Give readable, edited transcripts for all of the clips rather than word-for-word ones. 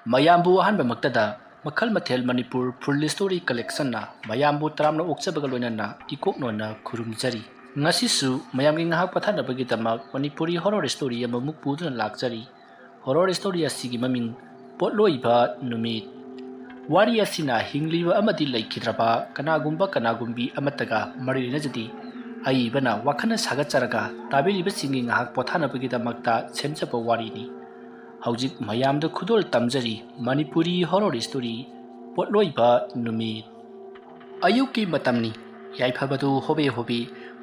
ꯃꯌꯥꯝꯕꯨ ꯑꯍꯥꯟꯕꯃꯛꯇꯗ ꯃꯈꯜ ꯃꯊꯦꯜ ꯃꯅꯤꯄꯨꯔ ꯐꯨꯜ ꯁ꯭ꯇꯣꯔꯤ ꯀꯂꯦꯛꯁꯟꯅ ꯃꯌꯥꯝꯕꯨ ꯇꯔꯥꯝꯅ ꯑꯣꯛꯆꯕꯒ ꯂꯣꯏꯅꯅ ꯏꯀꯣꯛꯅꯣꯟꯅ ꯈꯨꯔꯨꯝꯖꯔꯤ꯫ ꯉꯁꯤꯁꯨ ꯃꯌꯥꯝꯒꯤ ꯉꯥꯏꯍꯥꯛ ꯄꯣꯊꯥꯅꯕꯒꯤꯗꯃꯛ ꯃꯅꯤꯄꯨꯔꯤ ꯍꯣꯔꯔ ꯁ꯭ꯇꯣꯔꯤ ꯑꯃꯃꯨꯛ ꯄꯨꯗꯨꯅ ꯂꯥꯛꯆꯔꯤ꯫ ꯍꯣꯔꯔ ꯁ꯭ꯇꯣꯔꯤ ꯑꯁꯤꯒꯤ ꯃꯃꯤꯡ ꯄꯣꯠꯂꯣꯏꯕ ꯅꯨꯃꯤꯠ꯫ ꯋꯥꯔꯤ ꯑꯁꯤꯅ ꯍꯤꯡꯂꯤꯕ ꯑꯃꯗꯤ ꯂꯩꯈꯤꯗ꯭ꯔꯕ ꯀꯅꯥꯒꯨꯝꯕꯤ ꯑꯃꯠꯇꯒ ꯃꯔꯤ ꯂꯩꯅꯖꯗꯦ꯫ ꯑꯏꯕꯅ ꯋꯥꯈꯜꯅ ꯁꯥꯒꯠꯆꯔꯒ ꯇꯥꯕꯤꯔꯤꯕꯁꯤꯡꯒꯤ ꯉꯥꯏꯍꯥꯛ ꯄꯣꯊꯥꯅꯕꯒꯤꯗꯃꯛꯇ ꯁꯦꯝꯖꯕ ꯋꯥꯔꯤꯅꯤ꯫ ꯍꯧꯖꯤꯛ ꯃꯌꯥꯝꯗ ꯈꯨꯗꯣꯜ ꯇꯝꯖꯔꯤ ꯃꯅꯤꯄꯨꯔꯤ ꯍꯣꯔꯔ ꯁ꯭ꯇꯣꯔꯤ ꯄꯣꯠꯂꯣꯏꯕ ꯅꯨꯃꯤꯠ꯫ ꯑꯌꯨꯛꯀꯤ ꯃꯇꯝꯅꯤ꯫ ꯌꯥꯏꯐꯕꯗꯨ ꯍꯣꯕꯦ ꯍꯣꯕꯦ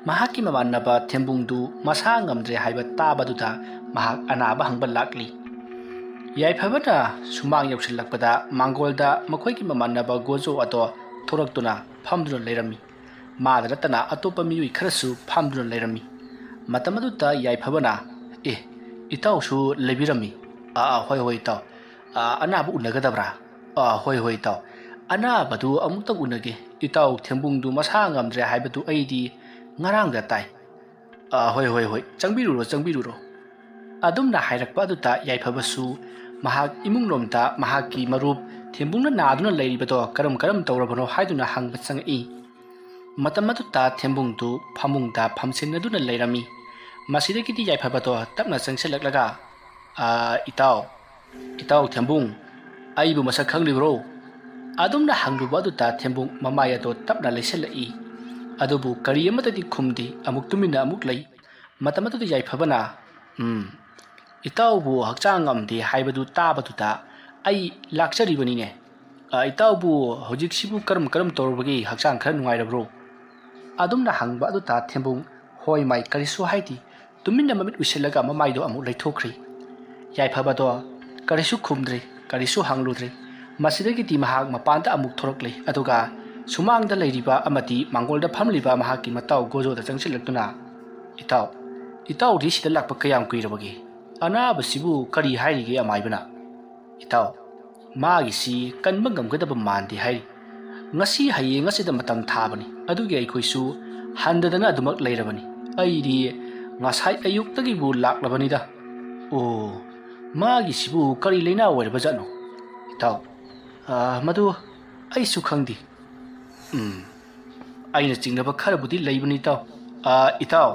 ꯃꯍꯥꯛꯀꯤ ꯃꯃꯥꯟꯅꯕ ꯊꯦꯝꯕꯨꯡꯗꯨ ꯃꯁꯥ ꯉꯝꯗ꯭ꯔꯦ ꯍꯥꯏꯕ ꯇꯥꯕꯗꯨꯗ ꯃꯍꯥꯛ ꯑꯅꯥꯕ ꯍꯪꯕ ꯂꯥꯛꯂꯤ꯫ ꯌꯥꯏꯐꯕꯅ ꯁꯨꯃꯥꯡ ꯌꯧꯁꯤꯜꯂꯛꯄꯗ ꯃꯥꯡꯒꯣꯜꯗ ꯃꯈꯣꯏꯒꯤ ꯃꯃꯥꯟꯅꯕ ꯒꯣꯖꯣ ꯑꯗꯣ ꯊꯣꯔꯛꯇꯨꯅ ꯐꯝꯗꯨꯅ ꯂꯩꯔꯝꯃꯤ꯫ ꯃꯥꯗ ꯅꯠꯇꯅ ꯑꯇꯣꯞꯄ ꯃꯤꯑꯣꯏ ꯈꯔꯁꯨ ꯐꯝꯗꯨꯅ ꯂꯩꯔꯝꯃꯤ꯫ ꯃꯇꯝ ꯑꯗꯨꯗ ꯌꯥꯏꯐꯕꯅ ꯏꯇꯥꯎꯁꯨ ꯂꯩꯕꯤꯔꯝꯃꯤ꯫ ꯍꯣꯏ ꯍꯣꯏ ꯏꯇꯥꯎ, ꯑꯅꯥꯕ ꯎꯅꯒꯗꯕ꯭ꯔꯥ? ꯍꯣꯏ ꯍꯣꯏ ꯏꯇꯥꯎ, ꯑꯅꯥꯕꯗꯨ ꯑꯃꯨꯛꯇꯪ ꯎꯅꯒꯦ꯫ ꯏꯇꯥꯎ ꯊꯦꯝꯕꯨꯡꯗꯨ ꯃꯁꯥ ꯉꯝꯗ꯭ꯔꯦ ꯍꯥꯏꯕꯗꯨ ꯑꯩꯗꯤ ꯉꯔꯥꯡꯗ ꯇꯥꯏ꯫ ꯍꯣꯏ ꯍꯣꯏ ꯍꯣꯏ, ꯆꯪꯕꯤꯔꯨꯔꯣ ꯆꯪꯕꯤꯔꯨꯔꯣ꯫ ꯑꯗꯨꯝꯅ ꯍꯥꯏꯔꯛꯄ ꯑꯗꯨꯗ ꯌꯥꯏꯐꯕꯁꯨ ꯃꯍꯥꯛ ꯏꯃꯨꯡꯂꯣꯝꯗ ꯃꯍꯥꯛꯀꯤ ꯃꯔꯨꯞ ꯊꯦꯝꯕꯨꯡꯅ ꯅꯥꯗꯨꯅ ꯂꯩꯔꯤꯕꯗꯣ ꯀꯔꯝ ꯇꯧꯔꯕꯅꯣ ꯍꯥꯏꯗꯨꯅ ꯍꯪꯕ ꯆꯪꯉꯛꯏ꯫ ꯃꯇꯝ ꯑꯗꯨꯗ ꯊꯦꯝꯕꯨꯡꯗꯨ ꯐꯃꯨꯡꯗ ꯐꯝꯁꯤꯟꯅꯗꯨꯅ ꯂꯩꯔꯝꯃꯤ꯫ ꯃꯁꯤꯗꯒꯤꯗꯤ ꯌꯥꯏꯐꯕꯗꯣ ꯇꯞꯅ ꯆꯪꯁꯤꯜꯂꯛꯂꯒ ꯏꯇꯥꯎ ꯊꯦꯝꯕꯨꯡ, ꯑꯩꯕꯨ ꯃꯁꯛ ꯈꯪꯂꯤꯕ꯭ꯔꯣ? ꯑꯗꯨꯝꯅ ꯍꯪꯂꯨꯕ ꯑꯗꯨꯗ ꯊꯦꯝꯕꯨꯡ ꯃꯃꯥꯏ ꯑꯗꯣ ꯇꯞꯅ ꯂꯩꯁꯤꯜꯂꯛꯏ꯫ ꯑꯗꯨꯕꯨ ꯀꯔꯤ ꯑꯃꯠꯇꯗꯤ ꯈꯨꯝꯗꯦ, ꯑꯃꯨꯛ ꯇꯨꯃꯤꯟꯅ ꯑꯃꯨꯛ ꯂꯩ꯫ ꯃꯇꯝ ꯑꯗꯨꯗ ꯌꯥꯏꯐꯕꯅ ꯏꯇꯥꯎꯕꯨ ꯍꯛꯆꯥꯡ ꯉꯝꯗꯦ ꯍꯥꯏꯕꯗꯨ ꯇꯥꯕꯗꯨꯗ ꯑꯩ ꯂꯥꯛꯆꯔꯤꯕꯅꯤꯅꯦ꯫ ꯏꯇꯥꯎꯕꯨ ꯍꯧꯖꯤꯛꯁꯤꯕꯨ ꯀꯔꯝ ꯇꯧꯔꯕꯒꯦ? ꯍꯛꯆꯥꯡ ꯈꯔ ꯅꯨꯡꯉꯥꯏꯔꯕ꯭ꯔꯣ? ꯑꯗꯨꯝꯅ ꯍꯪꯕ ꯑꯗꯨꯗ ꯊꯦꯝꯕꯨꯡ ꯍꯣꯏ ꯃꯥꯏ ꯀꯔꯤꯁꯨ ꯍꯥꯏꯗꯦ, ꯇꯨꯃꯤꯟꯅ ꯃꯃꯤꯠ ꯎꯏꯁꯤꯜꯂꯒ ꯃꯃꯥꯏꯗꯣ ꯑꯃꯨꯛ ꯂꯩꯊꯣꯛꯈ꯭ꯔꯤ꯫ ꯌꯥꯏꯐꯕꯗꯣ ꯀꯔꯤꯁꯨ ꯈꯨꯝꯗ꯭ꯔꯦ, ꯀꯔꯤꯁꯨ ꯍꯪꯂꯨꯗ꯭ꯔꯦ꯫ ꯃꯁꯤꯗꯒꯤꯗꯤ ꯃꯍꯥꯛ ꯃꯄꯥꯟꯗ ꯑꯃꯨꯛ ꯊꯣꯔꯛꯂꯦ, ꯑꯗꯨꯒ ꯁꯨꯃꯥꯡꯗ ꯂꯩꯔꯤꯕ ꯑꯃꯗꯤ ꯃꯥꯡꯒꯣꯜꯗ ꯐꯝꯂꯤꯕ ꯃꯍꯥꯛꯀꯤ ꯃꯇꯥꯎ ꯒꯣꯖꯣꯗ ꯆꯪꯁꯤꯜꯂꯛꯇꯨꯅ ꯏꯇꯥꯎꯗꯤ ꯁꯤꯗ ꯂꯥꯛꯄ ꯀꯌꯥꯝ ꯀꯨꯏꯔꯕꯒꯦ? ꯑꯅꯥꯕꯁꯤꯕꯨ ꯀꯔꯤ ꯍꯥꯏꯔꯤꯒꯦ ꯑꯃꯥꯏꯕꯅ? ꯏꯇꯥꯎ, ꯃꯥꯒꯤꯁꯤ ꯀꯟꯕ ꯉꯝꯒꯗꯕ ꯃꯥꯟꯗꯦ ꯍꯥꯏꯔꯤ꯫ ꯉꯁꯤ ꯍꯌꯦꯡ ꯑꯁꯤꯗ ꯃꯇꯝ ꯊꯥꯕꯅꯤ, ꯑꯗꯨꯒꯤ ꯑꯩꯈꯣꯏꯁꯨ ꯍꯟꯗꯗꯅ ꯑꯗꯨꯃꯛ ꯂꯩꯔꯕꯅꯤ꯫ ꯑꯩꯗꯤ ꯉꯁꯥꯏ ꯑꯌꯨꯛꯇꯒꯤꯕꯨ ꯂꯥꯛꯂꯕꯅꯤꯗ꯫ ꯃꯥꯒꯤꯁꯤꯕꯨ ꯀꯔꯤ ꯂꯩꯅꯥ ꯑꯣꯏꯔꯕꯖꯥꯠꯅꯣ? ꯏꯇꯥꯎ, ꯃꯗꯨ ꯑꯩꯁꯨ ꯈꯪꯗꯦ꯫ ꯑꯩꯅ ꯆꯤꯡꯅꯕ ꯈꯔꯕꯨꯗꯤ ꯂꯩꯕꯅꯤ ꯏꯇꯥꯎ꯫ ꯏꯇꯥꯎ,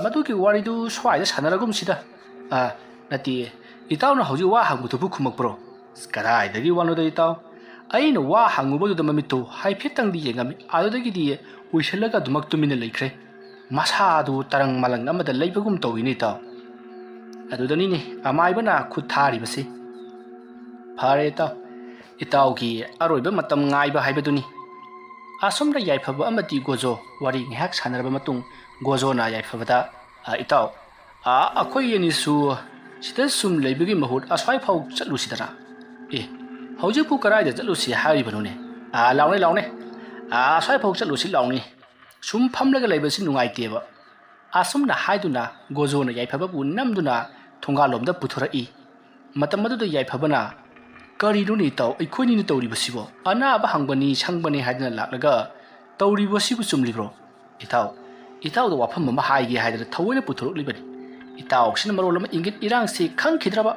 ꯃꯗꯨꯒꯤ ꯋꯥꯔꯤꯗꯨ ꯁ꯭ꯋꯥꯏꯗ ꯁꯥꯟꯅꯔꯒꯨꯝꯁꯤꯗ꯫ ꯅꯠꯇꯦ, ꯏꯇꯥꯎꯅ ꯍꯧꯖꯤꯛ ꯋꯥ ꯍꯪꯕꯗꯨꯕꯨ ꯈꯨꯝꯃꯛꯄ꯭ꯔꯣ? ꯀꯗꯥꯏꯗꯒꯤ ꯋꯥꯅꯣꯗ ꯏꯇꯥꯎ, ꯑꯩꯅ ꯋꯥ ꯍꯪꯉꯨꯕꯗꯨꯗ ꯃꯃꯤꯠꯇꯨ ꯍꯥꯏꯐꯦꯠꯇꯪꯗꯤ ꯌꯦꯡꯉꯝꯃꯤ, ꯑꯗꯨꯗꯒꯤꯗꯤ ꯎꯏꯁꯤꯜꯂꯒ ꯑꯗꯨꯃꯛ ꯇꯨꯃꯤꯟꯅ ꯂꯩꯈ꯭ꯔꯦ꯫ ꯃꯁꯥꯗꯨ ꯇꯔꯪ ꯃꯂꯪ ꯑꯃꯗ ꯂꯩꯕꯒꯨꯝ ꯇꯧꯏꯅꯦ ꯏꯇꯥꯎ꯫ ꯑꯗꯨꯗꯅꯤꯅꯦ ꯑꯃꯥꯏꯕꯅ ꯈꯨꯠ ꯊꯥꯔꯤꯕꯁꯤ꯫ ꯐꯔꯦ ꯏꯇꯥꯎ, ꯏꯇꯥꯎꯒꯤ ꯑꯔꯣꯏꯕ ꯃꯇꯝ ꯉꯥꯏꯕ ꯍꯥꯏꯕꯗꯨꯅꯤ꯫ ꯑꯁꯣꯝꯗ ꯌꯥꯏꯐꯕ ꯑꯃꯗꯤ ꯒꯣꯖꯣ ꯋꯥꯔꯤ ꯉꯥꯏꯍꯥꯛ ꯁꯥꯟꯅꯔꯕ ꯃꯇꯨꯡ ꯒꯣꯖꯣꯅ ꯌꯥꯏꯐꯕꯗ ꯏꯇꯥꯎ, ꯑꯩꯈꯣꯏ ꯑꯅꯤꯁꯨ ꯁꯤꯗ ꯁꯨꯝ ꯂꯩꯕꯒꯤ ꯃꯍꯨꯠ ꯑꯁ꯭ꯋꯥꯏꯐꯥꯎ ꯆꯠꯂꯨꯁꯤꯗꯅ꯫ ꯍꯧꯖꯤꯛꯄꯨ ꯀꯗꯥꯏꯗ ꯆꯠꯂꯨꯁꯤ ꯍꯥꯏꯔꯤꯕꯅꯣꯅꯦ? ꯂꯥꯎꯅꯦ, ꯑꯁ꯭ꯋꯥꯏꯐꯥꯎ ꯆꯠꯂꯨꯁꯤ ꯂꯥꯎꯅꯦ꯫ ꯁꯨꯝ ꯐꯝꯂꯒ ꯂꯩꯕꯁꯤ ꯅꯨꯡꯉꯥꯏꯇꯦꯕ꯫ ꯑꯁꯨꯝꯅ ꯍꯥꯏꯗꯨꯅ ꯒꯣꯖꯣꯅ ꯌꯥꯏꯐꯕꯕꯨ ꯅꯝꯗꯨꯅ ꯊꯣꯡꯒꯥꯜꯂꯣꯝꯗ ꯄꯨꯊꯣꯔꯛꯏ꯫ ꯃꯇꯝ ꯑꯗꯨꯗ ꯌꯥꯏꯐꯕꯅ ꯀꯔꯤꯅꯣꯅꯦ ꯏꯇꯥꯎ, ꯑꯩꯈꯣꯏꯅꯤꯅ ꯇꯧꯔꯤꯕꯁꯤꯕꯣ? ꯑꯅꯥꯕ ꯍꯪꯕꯅꯤ ꯁꯪꯕꯅꯤ ꯍꯥꯏꯗꯨꯅ ꯂꯥꯛꯂꯒ ꯇꯧꯔꯤꯕꯁꯤꯕꯨ ꯆꯨꯝꯂꯤꯕ꯭ꯔꯣ? ꯏꯇꯥꯎꯗ ꯋꯥꯐꯝ ꯑꯃ ꯍꯥꯏꯒꯦ ꯍꯥꯏꯗꯅ ꯊꯑꯣꯏꯅ ꯄꯨꯊꯣꯔꯛꯂꯤꯕꯅꯤ꯫ ꯏꯇꯥꯎꯁꯤꯅ ꯃꯔꯣꯜ ꯑꯃ ꯏꯪꯒꯤꯠ ꯏꯔꯥꯡꯁꯤ ꯈꯪꯈꯤꯗ꯭ꯔꯕ?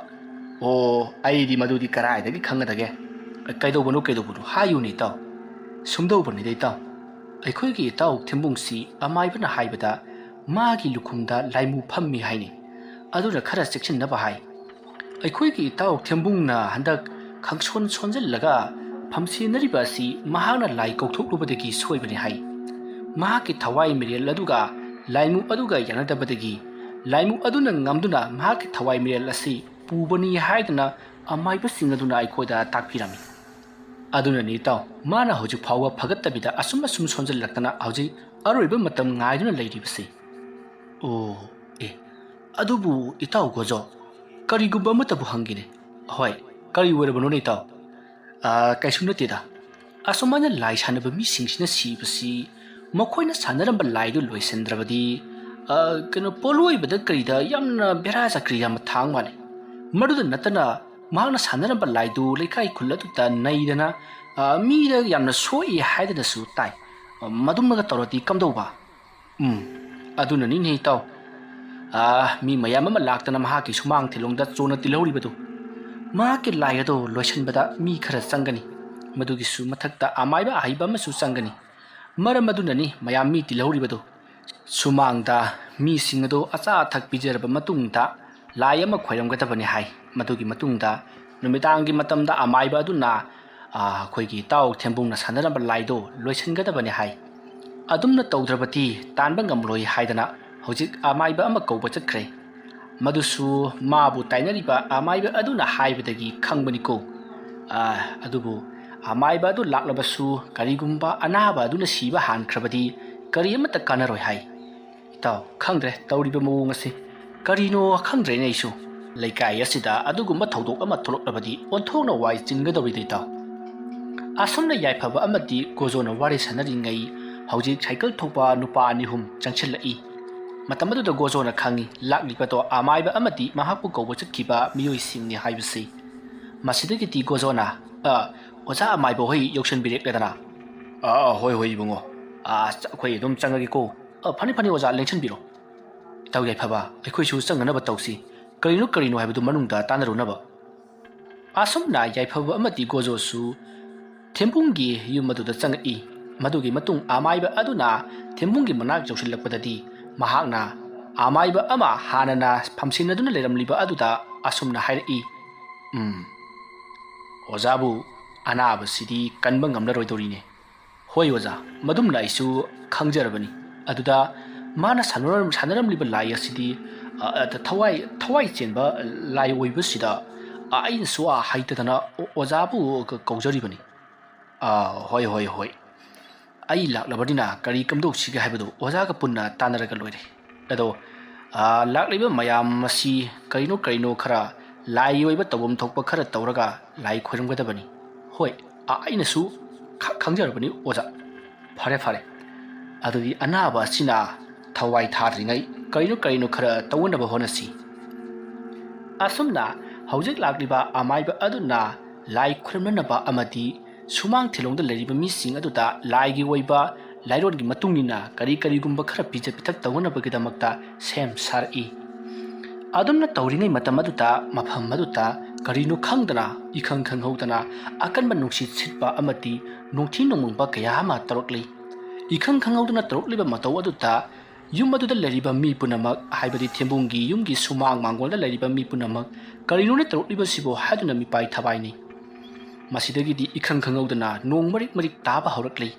ꯑꯩꯗꯤ ꯃꯗꯨꯗꯤ ꯀꯗꯥꯏꯗꯒꯤ ꯈꯪꯒꯗꯒꯦ? ꯀꯩꯗꯧꯕꯅꯣ ꯍꯥꯏꯌꯨꯅꯦ ꯏꯇꯥꯎ꯫ ꯁꯨꯝꯗꯧꯕꯅꯤꯗ ꯏꯇꯥꯎ, ꯑꯩꯈꯣꯏꯒꯤ ꯏꯇꯥꯎ ꯊꯦꯝꯕꯨꯡꯁꯤ ꯑꯃꯥꯏꯕꯅ ꯍꯥꯏꯕꯗ ꯃꯥꯒꯤ ꯂꯨꯈꯨꯝꯗ ꯂꯥꯏꯃꯨ ꯐꯝꯃꯤ ꯍꯥꯏꯅꯤ, ꯑꯗꯨꯅ ꯈꯔ ꯆꯦꯛꯁꯤꯟꯅꯕ ꯍꯥꯏ꯫ ꯑꯩꯈꯣꯏꯒꯤ ꯏꯇꯥꯎ ꯊꯦꯝꯕꯨꯡꯅ ꯍꯟꯗꯛ ꯈꯪꯁꯣꯟ ꯁꯣꯟꯖꯤꯜꯂꯒ ꯐꯝꯁꯦꯟꯅꯔꯤꯕ ꯑꯁꯤ ꯃꯍꯥꯛꯅ ꯂꯥꯏ ꯀꯧꯊꯣꯛꯂꯨꯕꯗꯒꯤ ꯁꯣꯏꯕꯅꯤ ꯍꯥꯏ꯫ ꯃꯍꯥꯛꯀꯤ ꯊꯋꯥꯏ ꯃꯤꯔꯦꯜ ꯑꯗꯨꯒ ꯂꯥꯏꯃꯨ ꯑꯗꯨꯒ ꯌꯥꯅꯗꯕꯗꯒꯤ ꯂꯥꯏꯃꯨ ꯑꯗꯨꯅ ꯉꯝꯗꯨꯅ ꯃꯍꯥꯛꯀꯤ ꯊꯋꯥꯏ ꯃꯤꯔꯦꯜ ꯑꯁꯤ ꯄꯨꯕꯅꯤ ꯍꯥꯏꯗꯨꯅ ꯑꯃꯥꯏꯕꯁꯤꯡ ꯑꯗꯨꯅ ꯑꯩꯈꯣꯏꯗ ꯇꯥꯛꯄꯤꯔꯝꯃꯤ꯫ ꯑꯗꯨꯅꯅꯤ ꯏꯇꯥꯎ, ꯃꯥꯅ ꯍꯧꯖꯤꯛ ꯐꯥꯎꯕ ꯐꯒꯠꯇꯕꯤꯗ ꯑꯁꯨꯝ ꯁꯣꯟꯖꯤꯜꯂꯛꯇꯅ ꯍꯧꯖꯤꯛ ꯑꯔꯣꯏꯕ ꯃꯇꯝ ꯉꯥꯏꯗꯨꯅ ꯂꯩꯔꯤꯕꯁꯤ꯫ ꯑꯗꯨꯕꯨ ꯏꯇꯥꯎ ꯒꯣꯖꯣ, ꯀꯔꯤꯒꯨꯝꯕ ꯑꯃꯠꯇꯕꯨ ꯍꯪꯒꯦꯅꯦ꯫ ꯍꯣꯏ, ꯀꯔꯤ ꯑꯣꯏꯔꯕꯅꯣꯅꯦ ꯏꯇꯥꯎ? ꯀꯩꯁꯨ ꯅꯠꯇꯦꯗ, ꯑꯁꯨꯃꯥꯏꯅ ꯂꯥꯏ ꯁꯥꯟꯅꯕ ꯃꯤꯁꯤꯡꯁꯤꯅ ꯁꯤꯕꯁꯤ ꯃꯈꯣꯏꯅ ꯁꯥꯟꯅꯔꯝꯕ ꯂꯥꯏꯗꯨ ꯂꯣꯏꯁꯤꯟꯗ꯭ꯔꯕꯗꯤ ꯄꯣꯠꯂꯣꯏꯕꯗ ꯀꯔꯤꯗ ꯌꯥꯝꯅ ꯕꯦꯔꯥ ꯆꯀ꯭ꯔꯤ ꯌꯥꯝꯅ ꯊꯥꯡ ꯃꯥꯜꯂꯦ꯫ ꯃꯗꯨꯗ ꯅꯠꯇꯅ ꯃꯍꯥꯛꯅ ꯁꯥꯟꯅꯔꯝꯕ ꯂꯥꯏꯗꯨ ꯂꯩꯀꯥꯏ ꯈꯨꯜ ꯑꯗꯨꯗ ꯅꯩꯗꯅ ꯃꯤꯗ ꯌꯥꯝꯅ ꯁꯣꯛꯏ ꯍꯥꯏꯗꯅꯁꯨ ꯇꯥꯏ꯫ ꯃꯗꯨꯃꯒ ꯇꯧꯔꯗꯤ ꯀꯝꯗꯧꯕ? ꯑꯗꯨꯅꯅꯤꯅꯦ ꯏꯇꯥꯎ, ꯃꯤ ꯃꯌꯥꯝ ꯑꯃ ꯂꯥꯛꯇꯅ ꯃꯍꯥꯛꯀꯤ ꯁꯨꯃꯥꯡ ꯊꯤꯂꯣꯡꯗ ꯆꯣꯅ ꯇꯤꯜꯍꯧꯔꯤꯕꯗꯨ꯫ ꯃꯍꯥꯛꯀꯤ ꯂꯥꯏ ꯑꯗꯨ ꯂꯣꯏꯁꯤꯟꯕꯗ ꯃꯤ ꯈꯔ ꯆꯪꯒꯅꯤ ꯃꯗꯨꯒꯤꯁꯨ ꯃꯊꯛꯇ ꯑꯃꯥꯏꯕ ꯑꯍꯩꯕ ꯑꯃꯁꯨ ꯆꯪꯒꯅꯤ ꯃꯔꯝ ꯑꯗꯨꯅꯅꯤ ꯃꯌꯥꯝ ꯃꯤ ꯇꯤꯜꯍꯧꯔꯤꯕꯗꯨ ꯁꯨꯃꯥꯡꯗ ꯃꯤꯁꯤꯡ ꯑꯗꯨ ꯑꯆꯥ ꯑꯊꯛ ꯄꯤꯖꯔꯕ ꯃꯇꯨꯡꯗ ꯂꯥꯏ ꯑꯃ ꯈꯣꯏꯔꯝꯒꯗꯕꯅꯤ ꯍꯥꯏ ꯃꯗꯨꯒꯤ ꯃꯇꯨꯡꯗ ꯅꯨꯃꯤꯗꯥꯡꯒꯤ ꯃꯇꯝꯗ ꯑꯃꯥꯏꯕ ꯑꯗꯨꯅ ꯑꯩꯈꯣꯏꯒꯤ ꯏꯇꯥꯎ ꯊꯦꯝꯕꯨꯡꯅ ꯁꯥꯟꯅꯔꯝꯕ ꯂꯥꯏꯗꯣ ꯂꯣꯏꯁꯤꯟꯒꯗꯕꯅꯤ ꯍꯥꯏ ꯑꯗꯨꯝꯅ ꯇꯧꯗ꯭ꯔꯕꯗꯤ ꯇꯥꯟꯕ ꯉꯝꯂꯣꯏ ꯍꯥꯏꯗꯅ ꯍꯧꯖꯤꯛ ꯑꯃꯥꯏꯕ ꯑꯃ ꯀꯧꯕ ꯆꯠꯈ꯭ꯔꯦ ꯃꯗꯨꯁꯨ ꯃꯥꯕꯨ ꯇꯥꯏꯅꯔꯤꯕ ꯑꯃꯥꯏꯕ ꯑꯗꯨꯅ ꯍꯥꯏꯕꯗꯒꯤ ꯈꯪꯕꯅꯤꯀꯣ ꯑꯗꯨꯕꯨ ꯑꯃꯥꯏꯕ ꯑꯗꯨ ꯂꯥꯛꯂꯕꯁꯨ ꯀꯔꯤꯒꯨꯝꯕ ꯑꯅꯥꯕ ꯑꯗꯨꯅ ꯁꯤꯕ ꯍꯥꯟꯈ꯭ꯔꯕꯗꯤ ꯀꯔꯤ ꯑꯃꯠꯇ ꯀꯥꯟꯅꯔꯣꯏ ꯍꯥꯏ ꯏꯇꯥꯎ ꯈꯪꯗ꯭ꯔꯦ ꯇꯧꯔꯤꯕ ꯃꯑꯣꯡ ꯑꯁꯤ ꯀꯔꯤꯅꯣ ꯈꯪꯗ꯭ꯔꯦꯅꯦ ꯑꯩꯁꯨ ꯂꯩꯀꯥꯏ ꯑꯁꯤꯗ ꯑꯗꯨꯒꯨꯝꯕ ꯊꯧꯗꯣꯛ ꯑꯃ ꯊꯣꯛꯂꯛꯂꯕꯗꯤ ꯑꯣꯟꯊꯣꯛꯅ ꯋꯥꯏ ꯆꯤꯟꯒꯗꯧꯔꯤꯗ ꯏꯇꯥꯎ ꯑꯁꯨꯝꯅ ꯌꯥꯏꯐꯕ ꯑꯃꯗꯤ ꯒꯣꯖꯣꯅ ꯋꯥꯔꯤ ꯁꯥꯟꯅꯔꯤꯉꯩ ꯍꯧꯖꯤꯛ ꯁꯥꯏꯀꯜ ꯊꯧꯕ ꯅꯨꯄꯥ ꯑꯅꯤ ꯑꯍꯨꯝ ꯆꯪꯁꯤꯜꯂꯛꯏ ꯃꯇꯝ ꯑꯗꯨꯗ ꯒꯣꯖꯣꯅ ꯈꯪꯉꯤ ꯂꯥꯛꯂꯤꯕꯗꯣ ꯑꯃꯥꯏꯕ ꯑꯃꯗꯤ ꯃꯍꯥꯛꯄꯨ ꯀꯧꯕ ꯆꯠꯈꯤꯕ ꯃꯤꯑꯣꯏꯁꯤꯡꯅꯤ ꯍꯥꯏꯕꯁꯤ ꯃꯁꯤꯗꯒꯤꯗꯤ ꯒꯣꯖꯣꯅ ꯑꯣꯖꯥ ꯑꯃꯥꯏꯕ ꯍꯣꯏ ꯌꯧꯁꯤꯟꯕꯤꯔꯛꯂꯦꯗꯅ ꯍꯣꯏ ꯍꯣꯏ ꯏꯕꯨꯡꯉꯣ ꯑꯩꯈꯣꯏ ꯑꯗꯨꯝ ꯆꯪꯉꯒꯦꯀꯣ ꯐꯅꯤ ꯐꯅꯤ ꯑꯣꯖꯥ ꯂꯦꯡꯁꯤꯟꯕꯤꯔꯣ ꯏꯇꯥꯎ ꯌꯥꯏꯐꯕ ꯑꯩꯈꯣꯏꯁꯨ ꯆꯪꯅꯅꯕ ꯇꯧꯁꯤ ꯀꯔꯤꯅꯣ ꯍꯥꯏꯕꯗꯨ ꯃꯅꯨꯡꯗ ꯇꯥꯟꯅꯔꯨꯅꯕ ꯑꯁꯨꯝꯅ ꯌꯥꯏꯐꯕ ꯑꯃꯗꯤ ꯒꯣꯖꯣꯁꯨ ꯊꯦꯝꯕꯨꯡꯒꯤ ꯌꯨꯝ ꯑꯗꯨꯗ ꯆꯪꯉꯛꯏ ꯃꯗꯨꯒꯤ ꯃꯇꯨꯡ ꯑꯃꯥꯏꯕ ꯑꯗꯨꯅ ꯊꯦꯝꯕꯨꯡꯒꯤ ꯃꯅꯥꯛ ꯌꯧꯁꯤꯜꯂꯛꯄꯗꯗꯤ ꯃꯍꯥꯛꯅ ꯑꯃꯥꯏꯕ ꯑꯃ ꯍꯥꯟꯅꯅ ꯐꯝꯁꯤꯟꯅꯗꯨꯅ ꯂꯩꯔꯝꯂꯤꯕ ꯑꯗꯨꯗ ꯑꯁꯨꯝꯅ ꯍꯥꯏꯔꯛꯏ ꯑꯣꯖꯥꯕꯨ ꯑꯅꯥꯕꯁꯤꯗꯤ ꯀꯟꯕ ꯉꯝꯂꯔꯣꯏꯗꯧꯔꯤꯅꯦ ꯍꯣꯏ ꯑꯣꯖꯥ ꯃꯗꯨꯝꯅ ꯑꯩꯁꯨ ꯈꯪꯖꯔꯕꯅꯤ ꯑꯗꯨꯗ ꯃꯥꯅ ꯁꯥꯟꯅꯔꯝꯂꯤꯕ ꯂꯥꯏ ꯑꯁꯤꯗꯤ ꯊꯋꯥꯏ ꯆꯦꯟꯕ ꯂꯥꯏ ꯑꯣꯏꯕꯁꯤꯗ ꯑꯩꯅꯁꯨ ꯍꯩꯇꯗꯅ ꯑꯣꯖꯥꯕꯨ ꯀꯧꯖꯔꯤꯕꯅꯤ ꯍꯣꯏ ꯑꯩ ꯂꯥꯛꯂꯕꯅꯤꯅ ꯀꯔꯤ ꯀꯝꯗꯧꯁꯤꯒꯦ ꯍꯥꯏꯕꯗꯨ ꯑꯣꯖꯥꯒ ꯄꯨꯟꯅ ꯇꯥꯟꯅꯔꯒ ꯂꯣꯏꯔꯦ ꯑꯗꯣ ꯂꯥꯛꯂꯤꯕ ꯃꯌꯥꯝ ꯑꯁꯤ ꯀꯔꯤꯅꯣ ꯈꯔ ꯂꯥꯏ ꯑꯣꯏꯕ ꯇꯧꯐꯝ ꯊꯣꯛꯄ ꯈꯔ ꯇꯧꯔꯒ ꯂꯥꯏ ꯈꯣꯏꯔꯝꯒꯗꯕꯅꯤ ꯍꯣꯏ ꯑꯩꯅꯁꯨ ꯈꯪꯖꯔꯕꯅꯤ ꯑꯣꯖꯥ ꯐꯔꯦ ꯑꯗꯨꯗꯤ ꯑꯅꯥꯕ ꯑꯁꯤꯅ ꯊꯋꯥꯏ ꯊꯥꯗ꯭ꯔꯤꯉꯩ ꯀꯔꯤꯅꯣ ꯈꯔ ꯇꯧꯅꯕ ꯍꯣꯠꯅꯁꯤ ꯑꯁꯨꯝꯅ ꯍꯧꯖꯤꯛ ꯂꯥꯛꯂꯤꯕ ꯑꯃꯥꯏꯕ ꯑꯗꯨꯅ ꯂꯥꯏ ꯈꯨꯔꯨꯝꯅꯅꯕ ꯑꯃꯗꯤ ꯁꯨꯃꯥꯡ ꯊꯤꯂꯣꯡꯗ ꯂꯩꯔꯤꯕ ꯃꯤꯁꯤꯡ ꯑꯗꯨꯗ ꯂꯥꯏꯒꯤ ꯑꯣꯏꯕ ꯂꯥꯏꯔꯣꯟꯒꯤ ꯃꯇꯨꯡꯏꯟꯅ ꯀꯔꯤꯒꯨꯝꯕ ꯈꯔ ꯄꯤꯖ ꯄꯤꯊꯛ ꯇꯧꯅꯕꯒꯤꯗꯃꯛꯇ ꯁꯦꯝ ꯁꯥꯔꯛꯏ ꯑꯗꯨꯝꯅ ꯇꯧꯔꯤꯉꯩ ꯃꯇꯝ ꯑꯗꯨꯗ ꯃꯐꯝ ꯑꯗꯨꯗ ꯀꯔꯤꯅꯣ ꯈꯪꯗꯅ ꯏꯈꯪ ꯈꯪꯍꯧꯗꯅ ꯑꯀꯟꯕ ꯅꯨꯡꯁꯤꯠ ꯁꯤꯠꯄ ꯑꯃꯗꯤ ꯅꯣꯡꯊꯤ ꯅꯣꯡꯃꯪꯕ ꯀꯌꯥ ꯑꯃ ꯇꯧꯔꯛꯂꯤ इखंग खंगौदुना तौरक्लिबा मतौ अदुता युम अदुदा लरिबा मी पुनमक हाइबदि थेंबुंगी युमगी सुमांग मांगोलदा लरिबा मी पुनमक करिनोने तौरक्लिबा सिबो हादुना मिपाई थबाइनि मसिदगिदि इखंग खंगौदुना नोंग मरिक मरिक ताबा हौरक्लि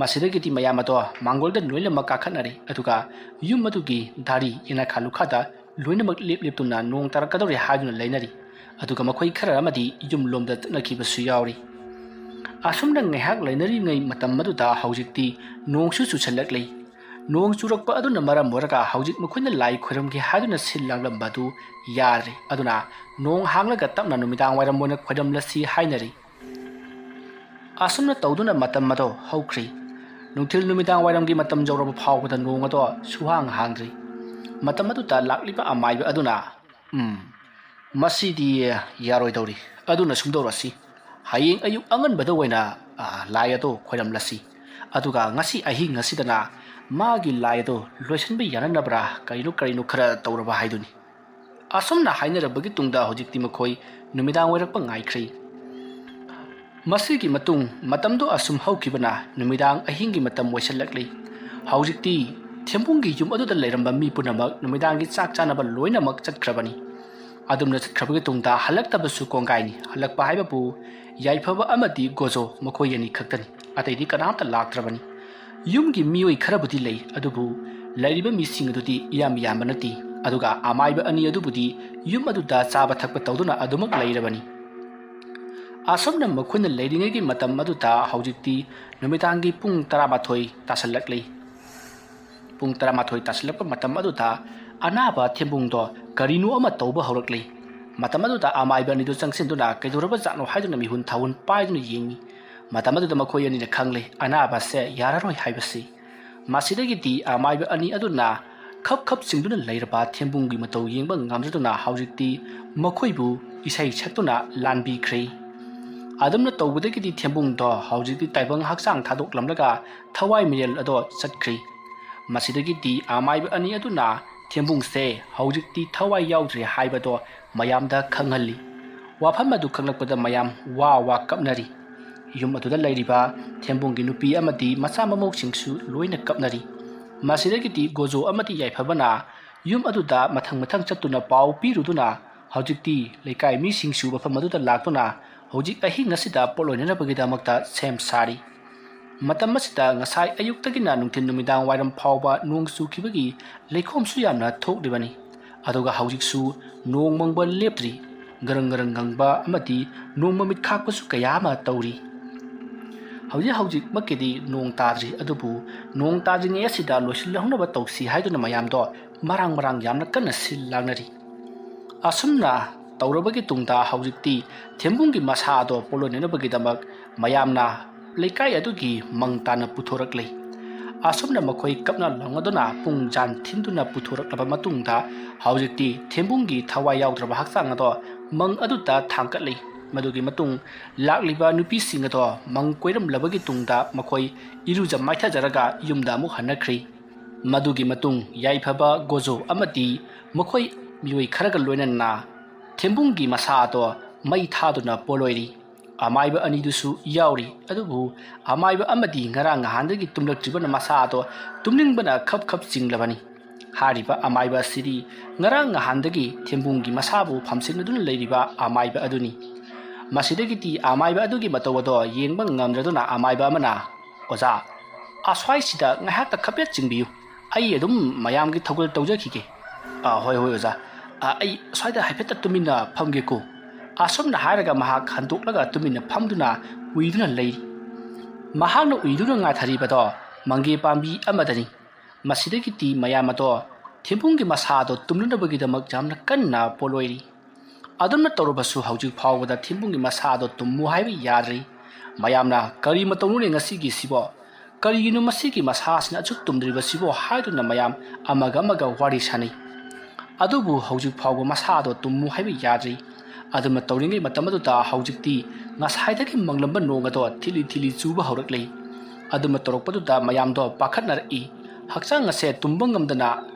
मसिदगिदि मयाम अदो मांगोलदा लोइनमक काखनरे अदुगा युम अदुगी दारी इना खालुखादा लोइनमक लेपलेपतुना नोंग तारकदौरे हादुना लैनरी अदुगा मखोइ खरा अमदि yum लोमदा तनखिबसु यावरी असुमना ngahak lainari ngai matam maduda haujikti nongsu chuchalak lei nong churakpa aduna maram moraga haujik mukhoina lai khoram gi haduna sillang badu yare aduna nong hanglaga tapna numidang wairam mona khoram lasi hainari asumna tawduna matam mado haukri nungthil numidang wairam gi matam jawraba phawbada nong ado suhang hangri matam aduta lakliba amaiba aduna masidi yaroi dawri aduna sumdorasi hayeng ayuk angan bada waina layato khoiram lasi aduga ngasi ahi ngasidana magi layato loisan bi yana nabra karino khara tawraba haiduni asumna hainara bagi tungda hojikti makhoi numidang wairakpa ngaikhri masigi matung matamdo asum haukibana numidang ahingi matam waisalakli hojikti thembungi yum aduda leiramba mi punamak numidangi chak chanaba loinamak chatkrabani adumna chatkrabagi tungda halaktabasu kongaini halakpa haibabu yaifaba amadi gozo makoyani khaktani ataidi kanamta laktrabani yumgi miyoi kharabudi lei adubu lairiba mising adudi iyam yambanati aduga amaiba ani adubudi yum aduda chaba thakpa tawduna adumak leirabani asomna makhuna leiringai matam aduda haujikti numitangi pung 12 tasallaklei pung 12 tasalakpa matam aduda anaba thembungdo karinu ama tawba hauраklei matamadu amaiba nidu changsindu kaiduraba jano haiduna mihun thawun paiduna yengi matamadu makhoi ani na khangle anaba se yararoi haibasi masidagi ti amaiba ani aduna khap singduna leiraba thembungi matau yengba ngamjaduna haujikti makhoibu isai chaktuna lanbi khre adumna tawbudagi ti thembung do haujikti taibang haksang thadok lamlaga thawai mirel ado chatkhri masidagi ti amaiba ani aduna thembung se haujikti thawai yaudri haibado mayamda khanghali ꯋꯥꯐꯝ ꯑꯗꯨ ꯈꯪꯂꯛꯄꯗ ꯃꯌꯥꯝ ꯋꯥ ꯀꯞꯅꯔꯤ ꯌꯨꯝ ꯑꯗꯨꯗ ꯂꯩꯔꯤꯕ ꯊꯦꯝꯕꯨꯡꯒꯤ ꯅꯨꯄꯤ ꯑꯃꯗꯤ ꯃꯆꯥ ꯃꯃꯧꯁꯤꯡꯁꯨ ꯂꯣꯏꯅ ꯀꯞꯅꯔꯤ ꯃꯁꯤꯗꯒꯤꯗꯤ ꯒꯣꯖꯣ ꯑꯃꯗꯤ ꯌꯥꯏꯐꯕꯅ ꯌꯨꯝ ꯑꯗꯨꯗ ꯃꯊꯪ ꯆꯠꯇꯨꯅ ꯄꯥꯎ ꯄꯤꯔꯨꯗꯨꯅ ꯍꯧꯖꯤꯛꯇꯤ ꯂꯩꯀꯥꯏ ꯃꯤꯁꯤꯡꯁꯨ ꯃꯐꯝ ꯑꯗꯨꯗ ꯂꯥꯛꯇꯨꯅ ꯍꯧꯖꯤꯛ ꯑꯍꯤꯡ ꯑꯁꯤꯗ ꯄꯣꯠꯂꯣꯏꯅꯅꯕꯒꯤꯗꯃꯛꯇ ꯁꯦꯝ ꯁꯥꯔꯤ ꯃꯇꯝ ꯑꯁꯤꯗ ꯉꯁꯥꯏ ꯑꯌꯨꯛꯇꯒꯤꯅ ꯅꯨꯡꯊꯤꯜ ꯅꯨꯃꯤꯗꯥꯡ ꯋꯥꯏꯔꯝ ꯐꯥꯎꯕ ꯅꯣꯡ ꯆꯨꯈꯤꯕꯒꯤ ꯂꯩꯈꯣꯝꯁꯨ ꯌꯥꯝꯅ ꯊꯣꯛꯂꯤꯕꯅꯤ ꯑꯗꯨꯒ ꯍꯧꯖꯤꯛꯁꯨ ꯅꯣꯡ ꯃꯪꯕ ꯂꯦꯞꯇ꯭ꯔꯤ ꯒꯔꯪ ꯉꯪꯕ ꯑꯃꯗꯤ ꯅꯣꯡ ꯃꯃꯤꯠ ꯈꯥꯛꯄꯁꯨ ꯀꯌꯥ ꯑꯃ ꯇꯧꯔꯤ ꯍꯧꯖꯤꯛꯃꯛꯀꯤꯗꯤ ꯅꯣꯡ ꯇꯥꯗ꯭ꯔꯤ ꯑꯗꯨꯕꯨ ꯅꯣꯡ ꯇꯥꯗ꯭ꯔꯤꯉꯩ ꯑꯁꯤꯗ ꯂꯣꯏꯁꯤꯜꯍꯧꯅꯕ ꯇꯧꯁꯤ ꯍꯥꯏꯗꯨꯅ ꯃꯌꯥꯝꯗꯣ ꯃꯔꯥꯡ ꯌꯥꯝꯅ ꯀꯟꯅ ꯁꯤꯜ ꯂꯥꯡꯅꯔꯤ ꯑꯁꯨꯝꯅ ꯇꯧꯔꯕꯒꯤ ꯇꯨꯡꯗ ꯍꯧꯖꯤꯛꯇꯤ ꯊꯦꯝꯕꯨꯡꯒꯤ ꯃꯁꯥ ꯑꯗꯣ ꯄꯣꯠꯂꯣꯏꯅꯅꯕꯒꯤꯗꯃꯛ ꯃꯌꯥꯝꯅ ꯂꯩꯀꯥꯏ ꯑꯗꯨꯒꯤ ꯃꯪ ꯇꯥꯅ ꯄꯨꯊꯣꯔꯛꯂꯤ ꯑꯁꯨꯝꯅ ꯃꯈꯣꯏ ꯀꯞꯅ ꯂꯥꯎꯅꯗꯨꯅ ꯄꯨꯡ ꯖꯥꯟ ꯊꯤꯟꯗꯨꯅ ꯄꯨꯊꯣꯔꯛꯂꯕ ꯃꯇꯨꯡꯗ ꯍꯧꯖꯤꯛꯇꯤ ꯊꯦꯝꯕꯨꯡꯒꯤ ꯊꯋꯥꯏ ꯌꯥꯎꯗ꯭ꯔꯕ ꯍꯛꯆꯥꯡ ꯑꯗꯣ ꯃꯪ ꯑꯗꯨꯗ ꯊꯥꯡꯀꯠꯂꯤ ꯃꯗꯨꯒꯤ ꯃꯇꯨꯡ ꯂꯥꯛꯂꯤꯕ ꯅꯨꯄꯤꯁꯤꯡ ꯑꯗꯣ ꯃꯪ ꯀꯣꯏꯔꯝꯂꯕꯒꯤ ꯇꯨꯡꯗ ꯃꯈꯣꯏ ꯏꯔꯨꯖ ꯃꯥꯏꯊꯖꯔꯒ ꯌꯨꯝꯗ ꯑꯃꯨꯛ ꯍꯟꯅꯈ꯭ꯔꯤ ꯃꯗꯨꯒꯤ ꯃꯇꯨꯡ ꯌꯥꯏꯐꯕ ꯒꯣꯖꯣ ꯑꯃꯗꯤ ꯃꯈꯣꯏ ꯃꯤꯑꯣꯏ ꯈꯔꯒ ꯂꯣꯏꯅꯅ ꯊꯦꯝꯕꯨꯡꯒꯤ ꯃꯁꯥ ꯑꯗꯣ ꯃꯩ ꯊꯥꯗꯨꯅ ꯄꯣꯂꯣꯏꯔꯤ ꯑꯃꯥꯏꯕ ꯑꯅꯤꯗꯨꯁꯨ ꯌꯥꯎꯔꯤ ꯑꯗꯨꯕꯨ ꯑꯃꯥꯏꯕ ꯑꯃꯗꯤ ꯉꯔꯥꯡ ꯅꯍꯥꯟꯗꯒꯤ ꯇꯨꯝꯂꯛꯇ꯭ꯔꯤꯕꯅ ꯃꯁꯥ ꯑꯗꯣ ꯇꯨꯝꯅꯤꯡꯕꯅ ꯈꯞ ꯆꯤꯡꯂꯕꯅꯤ ꯍꯥꯏꯔꯤꯕ ꯑꯃꯥꯏꯕ ꯑꯁꯤꯗꯤ ꯉꯔꯥꯡ ꯅꯍꯥꯟꯗꯒꯤ ꯊꯦꯝꯕꯨꯡꯒꯤ ꯃꯁꯥꯕꯨ ꯐꯝꯁꯤꯟꯅꯗꯨꯅ ꯂꯩꯔꯤꯕ ꯑꯃꯥꯏꯕ ꯑꯗꯨꯅꯤ ꯃꯁꯤꯗꯒꯤꯗꯤ ꯑꯃꯥꯏꯕ ꯑꯗꯨꯒꯤ ꯃꯇꯧ ꯑꯗꯣ ꯌꯦꯡꯕ ꯉꯝꯗ꯭ꯔꯗꯨꯅ ꯑꯃꯥꯏꯕ ꯑꯃꯅ ꯑꯣꯖꯥ ꯑꯁ꯭ꯋꯥꯏꯁꯤꯗ ꯉꯥꯏꯍꯥꯛꯇ ꯈꯞꯌꯦꯠ ꯆꯤꯡꯕꯤꯌꯨ ꯑꯩ ꯑꯗꯨꯝ ꯃꯌꯥꯝꯒꯤ ꯊꯧꯒꯜ ꯇꯧꯖꯈꯤꯒꯦ ꯍꯣꯏ ꯑꯣꯖꯥ ꯑꯩ ꯁ꯭ꯋꯥꯏꯗ ꯍꯥꯏꯐꯦꯠꯇ ꯇꯨꯃꯤꯟꯅ ꯐꯝꯒꯦꯀꯣ ꯑꯁꯨꯝꯅ ꯍꯥꯏꯔꯒ ꯃꯍꯥꯛ ꯍꯟꯗꯣꯛꯂꯒ ꯇꯨꯃꯤꯟꯅ ꯐꯝꯗꯨꯅ ꯎꯏꯗꯨꯅ ꯂꯩꯔꯤ ꯃꯍꯥꯛꯅ ꯎꯏꯗꯨꯅ ꯉꯥꯊꯔꯤꯕꯗꯣ ꯃꯪꯒꯦ ꯄꯥꯝꯕꯤ ꯑꯃꯗꯅꯤ ꯃꯁꯤꯗꯒꯤꯗꯤ ꯃꯌꯥꯝ ꯑꯗꯣ ꯊꯦꯝꯕꯨꯡꯒꯤ ꯃꯁꯥꯗꯣ ꯇꯨꯝꯅꯅꯕꯒꯤꯗꯃꯛ ꯌꯥꯝꯅ ꯀꯟꯅ ꯄꯣꯂꯣꯏꯔꯤ ꯑꯗꯨꯝꯅ ꯇꯧꯔꯕꯁꯨ ꯍꯧꯖꯤꯛ ꯐꯥꯎꯕꯗ ꯊꯦꯝꯕꯨꯡꯒꯤ ꯃꯁꯥꯗꯣ ꯇꯨꯝꯃꯨ ꯍꯥꯏꯕ ꯌꯥꯗ꯭ꯔꯤ ꯃꯌꯥꯝꯅ ꯀꯔꯤ ꯃꯇꯧꯅꯣꯅꯦ ꯉꯁꯤꯒꯤꯁꯤꯕꯣ ꯀꯔꯤꯒꯤꯅꯣ ꯃꯁꯤꯒꯤ ꯃꯁꯥꯁꯤꯅ ꯑꯁꯨꯛ ꯇꯨꯝꯗ꯭ꯔꯤꯕꯁꯤꯕꯣ ꯍꯥꯏꯗꯨꯅ ꯃꯌꯥꯝ ꯑꯃꯒ ꯋꯥꯔꯤ ꯁꯥꯅꯩ ꯑꯗꯨꯕꯨ ꯍꯧꯖꯤꯛ ꯐꯥꯎꯕ ꯃꯁꯥꯗꯣ ꯇꯨꯝꯃꯨ ꯍꯥꯏꯕ ꯌꯥꯗ꯭ꯔꯤ ꯑꯗꯨꯅ ꯇꯧꯔꯤꯉꯩ ꯃꯇꯝ ꯑꯗꯨꯗ ꯍꯧꯖꯤꯛꯇꯤ ꯉꯁꯥꯏꯗꯒꯤ ꯃꯪꯂꯝꯕ ꯅꯣꯡ ꯑꯗꯣ ꯊꯤꯂꯤ ꯆꯨꯕ ꯍꯧꯔꯛꯂꯤ ꯑꯗꯨꯅ ꯇꯧꯔꯛꯄꯗꯨꯗ ꯃꯌꯥꯝꯗꯣ ꯄꯥꯈꯠꯅꯔꯛꯏ ꯍꯛꯆꯥꯡ ꯑꯁꯦ ꯇꯨꯝꯕ ꯉꯝꯗꯅ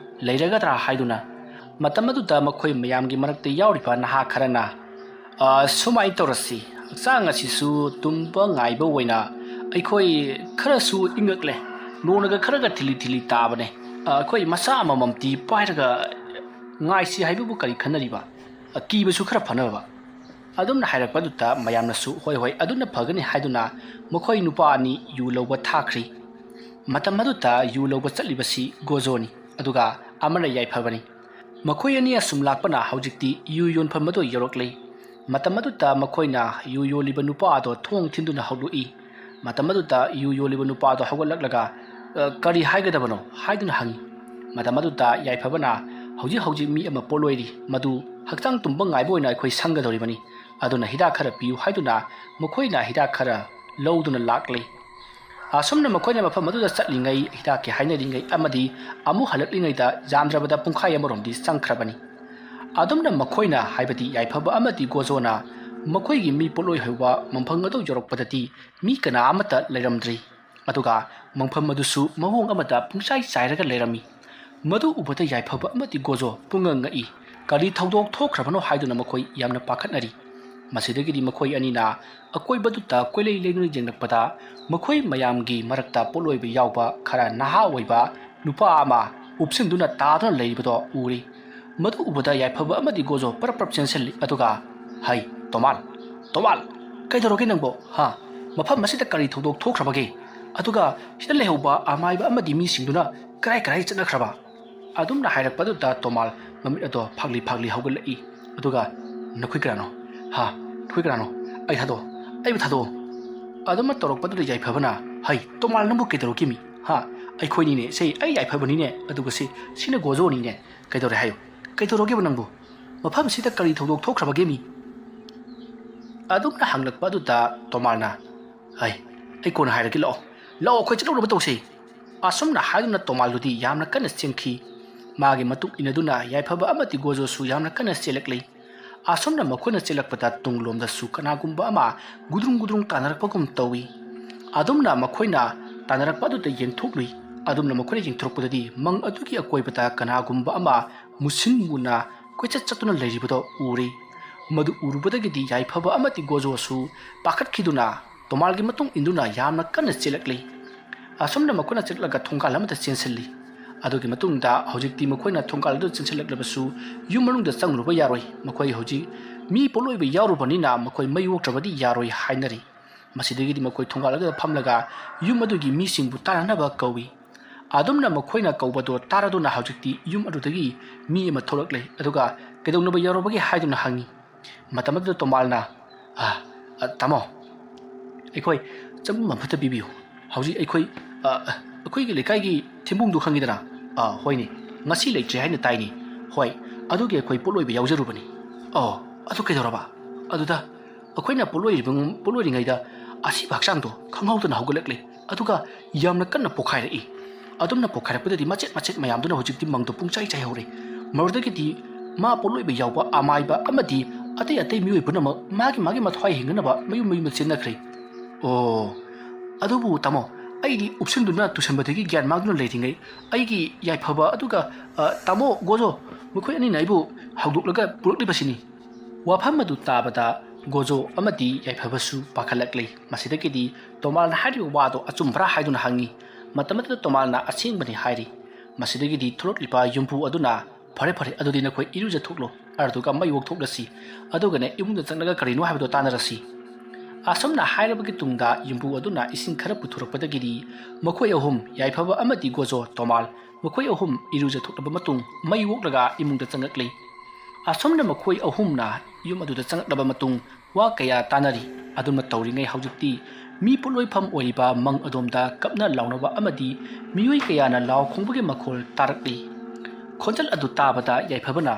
ꯂꯩꯔꯒꯗ꯭ꯔꯥ ꯍꯥꯏꯗꯨꯅ ꯃꯇꯝ ꯑꯗꯨꯗ ꯃꯈꯣꯏ ꯃꯌꯥꯝꯒꯤ ꯃꯔꯛꯇ ꯌꯥꯎꯔꯤꯕ ꯅꯍꯥ ꯈꯔꯅ ꯁꯨꯃꯥꯏꯅ ꯇꯧꯔꯁꯤ ꯍꯛꯆꯥꯡ ꯑꯁꯤꯁꯨ ꯇꯨꯝꯕ ꯉꯥꯏꯕ ꯑꯣꯏꯅ ꯑꯩꯈꯣꯏ ꯈꯔꯁꯨ ꯏꯪꯉꯛꯂꯦ ꯅꯣꯡꯅꯒ ꯈꯔꯒ ꯊꯤꯂꯤ ꯇꯥꯕꯅꯦ ꯑꯩꯈꯣꯏ ꯃꯆꯥ ꯑꯃꯃꯝꯇꯤ ꯄꯥꯏꯔꯒ ꯉꯥꯏꯁꯤ ꯍꯥꯏꯕꯕꯨ ꯀꯔꯤ ꯈꯟꯅꯔꯤꯕ ꯀꯤꯕꯁꯨ ꯈꯔ ꯐꯅꯕ ꯑꯗꯨꯝꯅ ꯍꯥꯏꯔꯛꯄꯗꯨꯗ ꯃꯌꯥꯝꯅꯁꯨ ꯍꯣꯏ ꯑꯗꯨꯅ ꯐꯒꯅꯤ ꯍꯥꯏꯗꯨꯅ ꯃꯈꯣꯏ ꯅꯨꯄꯥ ꯑꯅꯤ ꯌꯨ ꯂꯧꯕ ꯊꯥꯈ꯭ꯔꯤ ꯃꯇꯝ ꯑꯗꯨꯗ ꯌꯨ ꯂꯧꯕ ꯆꯠꯂꯤꯕꯁꯤ ꯒꯣꯖꯣꯅꯤ ꯑꯗꯨꯒ ꯑꯃꯅ ꯌꯥꯏꯐꯕꯅꯤ ꯃꯈꯣꯏ ꯑꯅꯤ ꯑꯁꯨꯝ ꯂꯥꯛꯄꯅ ꯍꯧꯖꯤꯛꯇꯤ ꯌꯨ ꯌꯣꯟꯐꯝ ꯑꯗꯨ ꯌꯧꯔꯛꯂꯤ ꯃꯇꯝ ꯑꯗꯨꯗ ꯃꯈꯣꯏꯅ ꯌꯨ ꯌꯣꯜꯂꯤꯕ ꯅꯨꯄꯥ ꯑꯗꯣ ꯊꯣꯡ ꯊꯤꯟꯗꯨꯅ ꯍꯧꯗꯣꯛꯏ ꯃꯇꯝ ꯑꯗꯨꯗ ꯌꯨ ꯌꯣꯜꯂꯤꯕ ꯅꯨꯄꯥ ꯑꯗꯣ ꯍꯧꯒꯠꯂꯛꯂꯒ ꯀꯔꯤ ꯍꯥꯏꯒꯗꯕꯅꯣ ꯍꯥꯏꯗꯨꯅ ꯍꯪꯉꯤ ꯃꯇꯝ ꯑꯗꯨꯗ ꯌꯥꯏꯐꯕꯅ ꯍꯧꯖꯤꯛ ꯃꯤ ꯑꯃ ꯄꯣꯠꯂꯣꯏꯔꯤ ꯃꯗꯨ ꯍꯛꯆꯥꯡ ꯇꯨꯝꯕ ꯉꯥꯏꯕ ꯑꯣꯏꯅ ꯑꯩꯈꯣꯏ ꯁꯪꯒꯗꯧꯔꯤꯕꯅꯤ ꯑꯗꯨꯅ ꯍꯤꯗꯥꯛ ꯈꯔ ꯄꯤꯌꯨ ꯍꯥꯏꯗꯨꯅ ꯃꯈꯣꯏꯅ ꯍꯤꯗꯥꯛ ꯈꯔ ꯂꯧꯗꯨꯅ ꯂꯥꯛꯂꯤ ꯑꯁꯨꯝꯅ ꯃꯈꯣꯏꯅ ꯃꯐꯝ ꯑꯗꯨꯗ ꯆꯠꯂꯤꯉꯩ ꯍꯤꯗꯥꯛꯀꯤ ꯍꯥꯏꯅꯔꯤꯉꯩ ꯑꯃꯗꯤ ꯑꯃꯨꯛ ꯍꯜꯂꯛꯂꯤꯉꯩꯗ ꯌꯥꯝꯗ꯭ꯔꯕꯗ ꯄꯨꯡꯈꯥꯏ ꯑꯃꯔꯣꯝꯗꯤ ꯆꯪꯈ꯭ꯔꯕꯅꯤ ꯑꯗꯨꯝꯅ ꯃꯈꯣꯏꯅ ꯍꯥꯏꯕꯗꯤ ꯌꯥꯏꯐꯕ ꯑꯃꯗꯤ ꯒꯣꯖꯣꯅ ꯃꯈꯣꯏꯒꯤ ꯃꯤ ꯄꯣꯠꯂꯣꯏꯍꯧꯕ ꯃꯐꯝ ꯑꯗꯨ ꯌꯧꯔꯛꯄꯗꯗꯤ ꯃꯤ ꯀꯅꯥ ꯑꯃꯠꯇ ꯂꯩꯔꯝꯗ꯭ꯔꯤ ꯑꯗꯨꯒ ꯃꯐꯝ ꯑꯗꯨꯁꯨ ꯃꯑꯣꯡ ꯑꯃꯗ ꯄꯨꯡꯆꯥꯏ ꯆꯥꯏꯔꯒ ꯂꯩꯔꯝꯃꯤ ꯃꯗꯨ ꯎꯕꯗ ꯌꯥꯏꯐꯕ ꯑꯃꯗꯤ ꯒꯣꯖꯣ ꯄꯨꯡꯉꯛꯏ ꯀꯔꯤ ꯊꯧꯗꯣꯛ ꯊꯣꯛꯈ꯭ꯔꯕꯅꯣ ꯍꯥꯏꯗꯨꯅ ꯃꯈꯣꯏ ꯌꯥꯝꯅ ꯄꯥꯈꯠꯅꯔꯤ ꯃꯁꯤꯗꯒꯤꯗꯤ ꯃꯈꯣꯏ ꯑꯅꯤꯅ ꯑꯀꯣꯏꯕꯗꯨꯗ ꯀꯣꯏꯂꯩ ꯂꯩꯗꯨꯅ ꯌꯦꯡꯂꯛꯄꯗ ꯃꯈꯣꯏ ꯃꯌꯥꯝꯒꯤ ꯃꯔꯛꯇ ꯄꯣꯠꯂꯣꯏꯕ ꯌꯥꯎꯕ ꯈꯔ ꯅꯍꯥ ꯑꯣꯏꯕ ꯅꯨꯄꯥ ꯑꯃ ꯎꯞꯁꯤꯟꯗꯨꯅ ꯇꯥꯗꯨꯅ ꯂꯩꯔꯤꯕꯗꯣ ꯎꯔꯤ ꯃꯗꯨ ꯎꯕꯗ ꯌꯥꯏꯐꯕ ꯑꯃꯗꯤ ꯒꯣꯖꯣ ꯄꯔꯞ ꯆꯦꯟꯁꯤꯜꯂꯤ ꯑꯗꯨꯒ ꯍꯩ ꯇꯣꯃꯥꯜ ꯀꯩꯗꯧꯔꯒꯦ ꯅꯪꯕꯣ ꯃꯐꯝ ꯑꯁꯤꯗ ꯀꯔꯤ ꯊꯧꯗꯣꯛ ꯊꯣꯛꯈ꯭ꯔꯕꯒꯦ ꯑꯗꯨꯒ ꯁꯤꯗ ꯂꯩꯍꯧꯕ ꯑꯃꯥꯏꯕ ꯑꯃꯗꯤ ꯃꯤꯁꯤꯡꯗꯨꯅ ꯀꯔꯥꯏ ꯆꯠꯅꯈ꯭ꯔꯕ ꯑꯗꯨꯝꯅ ꯍꯥꯏꯔꯛꯄꯗꯨꯗ ꯇꯣꯃꯥꯜ ꯃꯃꯤꯠ ꯑꯗꯣ ꯐꯥꯛꯂꯤ ꯍꯧꯒꯠꯂꯛꯏ ꯑꯗꯨꯒ ꯅꯈꯣꯏ ꯀꯅꯥꯅꯣ ꯑꯩꯕꯨ ꯊꯥꯗꯣꯛꯑꯣ ꯑꯗꯨꯝꯅ ꯇꯧꯔꯛꯄꯗꯨꯗ ꯌꯥꯏꯐꯕꯅ ꯍꯩ ꯇꯣꯃꯥꯜ ꯅꯪꯕꯨ ꯀꯩꯗꯧꯔꯛꯈꯤꯃꯤ ꯑꯩꯈꯣꯏꯅꯤꯅꯦ ꯑꯩ ꯌꯥꯏꯐꯕꯅꯤꯅꯦ ꯑꯗꯨꯒ ꯁꯤꯅ ꯒꯣꯖꯣꯅꯤꯅꯦ ꯀꯩꯗꯧꯔꯦ ꯍꯥꯏꯌꯨ ꯀꯩꯗꯧꯔꯒꯦꯕ ꯅꯪꯕꯨ ꯃꯐꯝꯁꯤꯗ ꯀꯔꯤ ꯊꯧꯗꯣꯛ ꯊꯣꯛꯈ꯭ꯔꯕꯒꯦ ꯃꯤ ꯑꯗꯨꯝꯅ ꯍꯪꯂꯛꯄ ꯑꯗꯨꯗ ꯇꯣꯃꯥꯜꯅ ꯑꯩ ꯀꯣꯟꯅ ꯍꯥꯏꯔꯒꯦ ꯂꯥꯛꯑꯣ ꯑꯩꯈꯣꯏ ꯆꯠꯂꯨꯅꯕ ꯇꯧꯁꯤ ꯑꯁꯨꯝꯅ ꯍꯥꯏꯗꯨꯅ ꯇꯣꯃꯥꯜꯗꯨꯗꯤ ꯌꯥꯝꯅ ꯀꯟꯅ ꯆꯦꯟꯈꯤ ꯃꯥꯒꯤ ꯃꯇꯨꯡ ꯏꯟꯅꯗꯨꯅ ꯌꯥꯏꯐꯕ ꯑꯃꯗꯤ ꯒꯣꯖꯣꯁꯨ ꯌꯥꯝꯅ ꯀꯟꯅ ꯆꯦꯜꯂꯛꯂꯤ ꯑꯁꯨꯝꯅ ꯃꯈꯣꯏꯅ ꯆꯦꯜꯂꯛꯄꯗ ꯇꯨꯡꯂꯣꯝꯗꯁꯨ ꯀꯅꯥꯒꯨꯝꯕ ꯑꯃ ꯒꯨꯗ꯭ꯔꯨꯡ ꯇꯥꯟꯅꯔꯛꯄꯒꯨꯝ ꯇꯧꯏ ꯑꯗꯨꯝꯅ ꯃꯈꯣꯏꯅ ꯇꯥꯟꯅꯔꯛꯄ ꯑꯗꯨꯗ ꯌꯦꯡꯊꯣꯛꯂꯨꯏ ꯑꯗꯨꯝꯅ ꯃꯈꯣꯏꯅ ꯌꯦꯡꯊꯣꯔꯛꯄꯗꯗꯤ ꯃꯪ ꯑꯗꯨꯒꯤ ꯑꯀꯣꯏꯕꯗ ꯀꯅꯥꯒꯨꯝꯕ ꯑꯃ ꯃꯨꯁꯤꯟ ꯃꯨꯅ ꯀꯣꯏꯆꯠ ꯆꯠꯇꯨꯅ ꯂꯩꯔꯤꯕꯗꯣ ꯎꯔꯤ ꯃꯗꯨ ꯎꯔꯨꯕꯗꯒꯤꯗꯤ ꯌꯥꯏꯐꯕ ꯑꯃꯗꯤ ꯒꯣꯖꯣꯁꯨ ꯄꯥꯈꯠꯈꯤꯗꯨꯅ ꯇꯣꯃꯥꯜꯒꯤ ꯃꯇꯨꯡ ꯏꯟꯗꯨꯅ ꯌꯥꯝꯅ ꯀꯟꯅ ꯆꯦꯜꯂꯛꯂꯤ ꯑꯁꯨꯝꯅ ꯃꯈꯣꯏꯅ ꯆꯠꯂꯒ ꯊꯣꯡꯒꯥꯜ ꯑꯃꯗ ꯆꯦꯟꯁꯤꯜꯂꯤ ꯑꯗꯨꯒꯤ ꯃꯇꯨꯡꯗ ꯍꯧꯖꯤꯛꯇꯤ ꯃꯈꯣꯏꯅ ꯊꯣꯡꯒꯥꯜ ꯑꯗꯨ ꯆꯦꯟꯁꯤꯜꯂꯛꯂꯕꯁꯨ ꯌꯨꯝ ꯃꯅꯨꯡꯗ ꯆꯪꯂꯨꯕ ꯌꯥꯔꯣꯏ ꯃꯈꯣꯏ ꯍꯧꯖꯤꯛ ꯃꯤ ꯄꯣꯠꯂꯣꯏꯕ ꯌꯥꯎꯔꯨꯕꯅꯤꯅ ꯃꯈꯣꯏ ꯃꯩ ꯑꯣꯛꯇ꯭ꯔꯕꯗꯤ ꯌꯥꯔꯣꯏ ꯍꯥꯏꯅꯔꯤ ꯃꯁꯤꯗꯒꯤꯗꯤ ꯃꯈꯣꯏ ꯊꯣꯡꯒꯥꯜ ꯑꯗꯨꯗ ꯐꯝꯂꯒ ꯌꯨꯝ ꯑꯗꯨꯒꯤ ꯃꯤꯁꯤꯡꯕꯨ ꯇꯥꯟꯅꯅꯕ ꯀꯧꯏ ꯑꯗꯨꯝꯅ ꯃꯈꯣꯏꯅ ꯀꯧꯕꯗꯣ ꯇꯥꯔꯗꯨꯅ ꯍꯧꯖꯤꯛꯇꯤ ꯌꯨꯝ ꯑꯗꯨꯗꯒꯤ ꯃꯤ ꯑꯃ ꯊꯣꯛꯂꯛꯂꯦ ꯑꯗꯨꯒ ꯀꯩꯗꯧꯅꯕ ꯌꯥꯎꯔꯕꯒꯦ ꯍꯥꯏꯗꯨꯅ ꯍꯪꯉꯤ ꯃꯇꯝ ꯑꯗꯨꯗ ꯇꯣꯃꯥꯜꯅ ꯇꯥꯃꯣ ꯑꯩꯈꯣꯏ ꯆꯪꯐꯝ ꯑꯃꯠꯇ ꯄꯤꯕꯤꯌꯨ ꯍꯧꯖꯤꯛ ꯑꯩꯈꯣꯏꯒꯤ ꯂꯩꯀꯥꯏꯒꯤ ꯊꯦꯝꯕꯨꯡꯗꯨ ꯈꯪꯉꯤꯗꯅ ꯍꯣꯏꯅꯦ ꯉꯁꯤ ꯂꯩꯇ꯭ꯔꯦ ꯍꯥꯏꯅ ꯇꯥꯏꯅꯤ ꯍꯣꯏ ꯑꯗꯨꯒꯤ ꯑꯩꯈꯣꯏ ꯄꯣꯠꯂꯣꯏꯕ ꯌꯥꯎꯖꯔꯨꯕꯅꯤ ꯑꯗꯨ ꯀꯩꯗꯧꯔꯕ ꯑꯗꯨꯗ ꯑꯩꯈꯣꯏꯅ ꯄꯣꯠꯂꯣꯏꯔꯤꯉꯩꯗ ꯑꯁꯤꯕ ꯍꯛꯆꯥꯡꯗꯣ ꯈꯪꯍꯧꯗꯅ ꯍꯧꯒꯠꯂꯛꯂꯦ ꯑꯗꯨꯒ ꯌꯥꯝꯅ ꯀꯟꯅ ꯄꯣꯈꯥꯏꯔꯛꯏ ꯑꯗꯨꯝꯅ ꯄꯣꯈꯥꯏꯔꯛꯄꯗꯗꯤ ꯃꯆꯦꯠ ꯃꯆꯦꯠ ꯃꯌꯥꯝꯗꯨꯅ ꯍꯧꯖꯤꯛꯇꯤ ꯃꯪꯗꯣ ꯄꯨꯡꯆꯥꯏ ꯆꯥꯏꯍꯧꯔꯦ ꯃꯗꯨꯗꯒꯤꯗꯤ ꯃꯥ ꯄꯣꯠꯂꯣꯏꯕ ꯌꯥꯎꯕ ꯑꯃꯥꯏꯕ ꯑꯃꯗꯤ ꯑꯇꯩ ꯃꯤꯑꯣꯏ ꯄꯨꯝꯅꯃꯛ ꯃꯥꯒꯤ ꯃꯊ꯭ꯋꯥꯏ ꯍꯤꯡꯅꯅꯕ ꯃꯌꯨꯝꯗ ꯆꯦꯟꯅꯈ꯭ꯔꯦ ꯑꯗꯨꯕꯨ ꯇꯥꯃꯣ ꯑꯩꯗꯤ ꯎꯞꯁꯤꯟꯗꯨꯅ ꯇꯨꯁꯟꯕꯗꯒꯤ ꯒ꯭ꯌꯥꯟ ꯃꯥꯡꯗꯨꯅ ꯂꯩꯔꯤꯉꯩ ꯑꯩꯒꯤ ꯌꯥꯏꯐꯕ ꯑꯗꯨꯒ ꯇꯥꯃꯣ ꯒꯣꯖꯣ ꯃꯈꯣꯏ ꯑꯅꯤꯅ ꯑꯩꯕꯨ ꯍꯧꯗꯣꯛꯂꯒ ꯄꯨꯔꯛꯂꯤꯕꯁꯤꯅꯤ ꯋꯥꯐꯝ ꯑꯗꯨ ꯇꯥꯕꯗ ꯒꯣꯖꯣ ꯑꯃꯗꯤ ꯌꯥꯏꯐꯕꯁꯨ ꯄꯥꯈꯠꯂꯛꯂꯤ ꯃꯁꯤꯗꯒꯤꯗꯤ ꯇꯣꯃꯥꯜꯅ ꯍꯥꯏꯔꯤꯕ ꯋꯥꯗꯣ ꯑꯆꯨꯝꯕ꯭ꯔꯥ ꯍꯥꯏꯗꯨꯅ ꯍꯪꯉꯤ ꯃꯇꯝ ꯑꯗꯨꯗ ꯇꯣꯃꯥꯜꯅ ꯑꯁꯦꯡꯕꯅꯤ ꯍꯥꯏꯔꯤ ꯃꯁꯤꯗꯒꯤꯗꯤ ꯊꯣꯛꯂꯛꯂꯤꯕ ꯌꯨꯝꯕꯨ ꯑꯗꯨꯅ ꯐꯔꯦ ꯑꯗꯨꯗꯤ ꯅꯈꯣꯏ ꯏꯔꯨꯖꯊꯣꯛꯂꯣ ꯑꯗꯨꯒ ꯃꯩ ꯑꯣꯛꯊꯣꯛꯂꯁꯤ ꯑꯗꯨꯒꯅꯦ ꯏꯃꯨꯡꯗ ꯆꯪꯂꯒ ꯀꯔꯤꯅꯣ ꯍꯥꯏꯕꯗꯣ ꯇꯥꯟꯅꯔꯁꯤ ꯑꯁꯨꯝꯅ ꯍꯥꯏꯔꯕꯒꯤ ꯇꯨꯡꯗ ꯌꯨꯝꯕꯨ ꯑꯗꯨꯅ ꯏꯁꯤꯡ ꯈꯔ ꯄꯨꯊꯣꯔꯛꯄꯗꯒꯤꯗꯤ ꯃꯈꯣꯏ ꯑꯍꯨꯝ ꯌꯥꯏꯐꯕ ꯑꯃꯗꯤ ꯒꯣꯖꯣ ꯇꯣꯃꯥꯜ ꯃꯈꯣꯏ ꯑꯍꯨꯝ ꯏꯔꯨꯖꯊꯣꯛꯂꯕ ꯃꯇꯨꯡ ꯃꯩ ꯑꯣꯛꯂꯒ ꯏꯃꯨꯡꯗ ꯆꯪꯂꯛꯂꯤ ꯑꯁꯨꯝꯅ ꯃꯈꯣꯏ ꯑꯍꯨꯝꯅ ꯌꯨꯝ ꯑꯗꯨꯗ ꯆꯪꯂꯛꯂꯕ ꯃꯇꯨꯡ ꯋꯥ ꯀꯌꯥ ꯇꯥꯟꯅꯔꯤ ꯑꯗꯨꯝꯅ ꯇꯧꯔꯤꯉꯩ ꯍꯧꯖꯤꯛꯇꯤ ꯃꯤ ꯄꯣꯠꯂꯣꯏꯐꯝ ꯑꯣꯏꯔꯤꯕ ꯃꯪ ꯑꯗꯣꯝꯗ ꯀꯞꯅ ꯂꯥꯎꯅꯕ ꯑꯃꯗꯤ ꯃꯤꯑꯣꯏ ꯀꯌꯥꯅ ꯂꯥꯎ ꯈꯣꯡꯕꯒꯤ ꯃꯈꯣꯜ ꯇꯥꯔꯛꯂꯤ ꯈꯣꯟꯖꯦꯜ ꯑꯗꯨ ꯇꯥꯕꯗ ꯌꯥꯏꯐꯕꯅ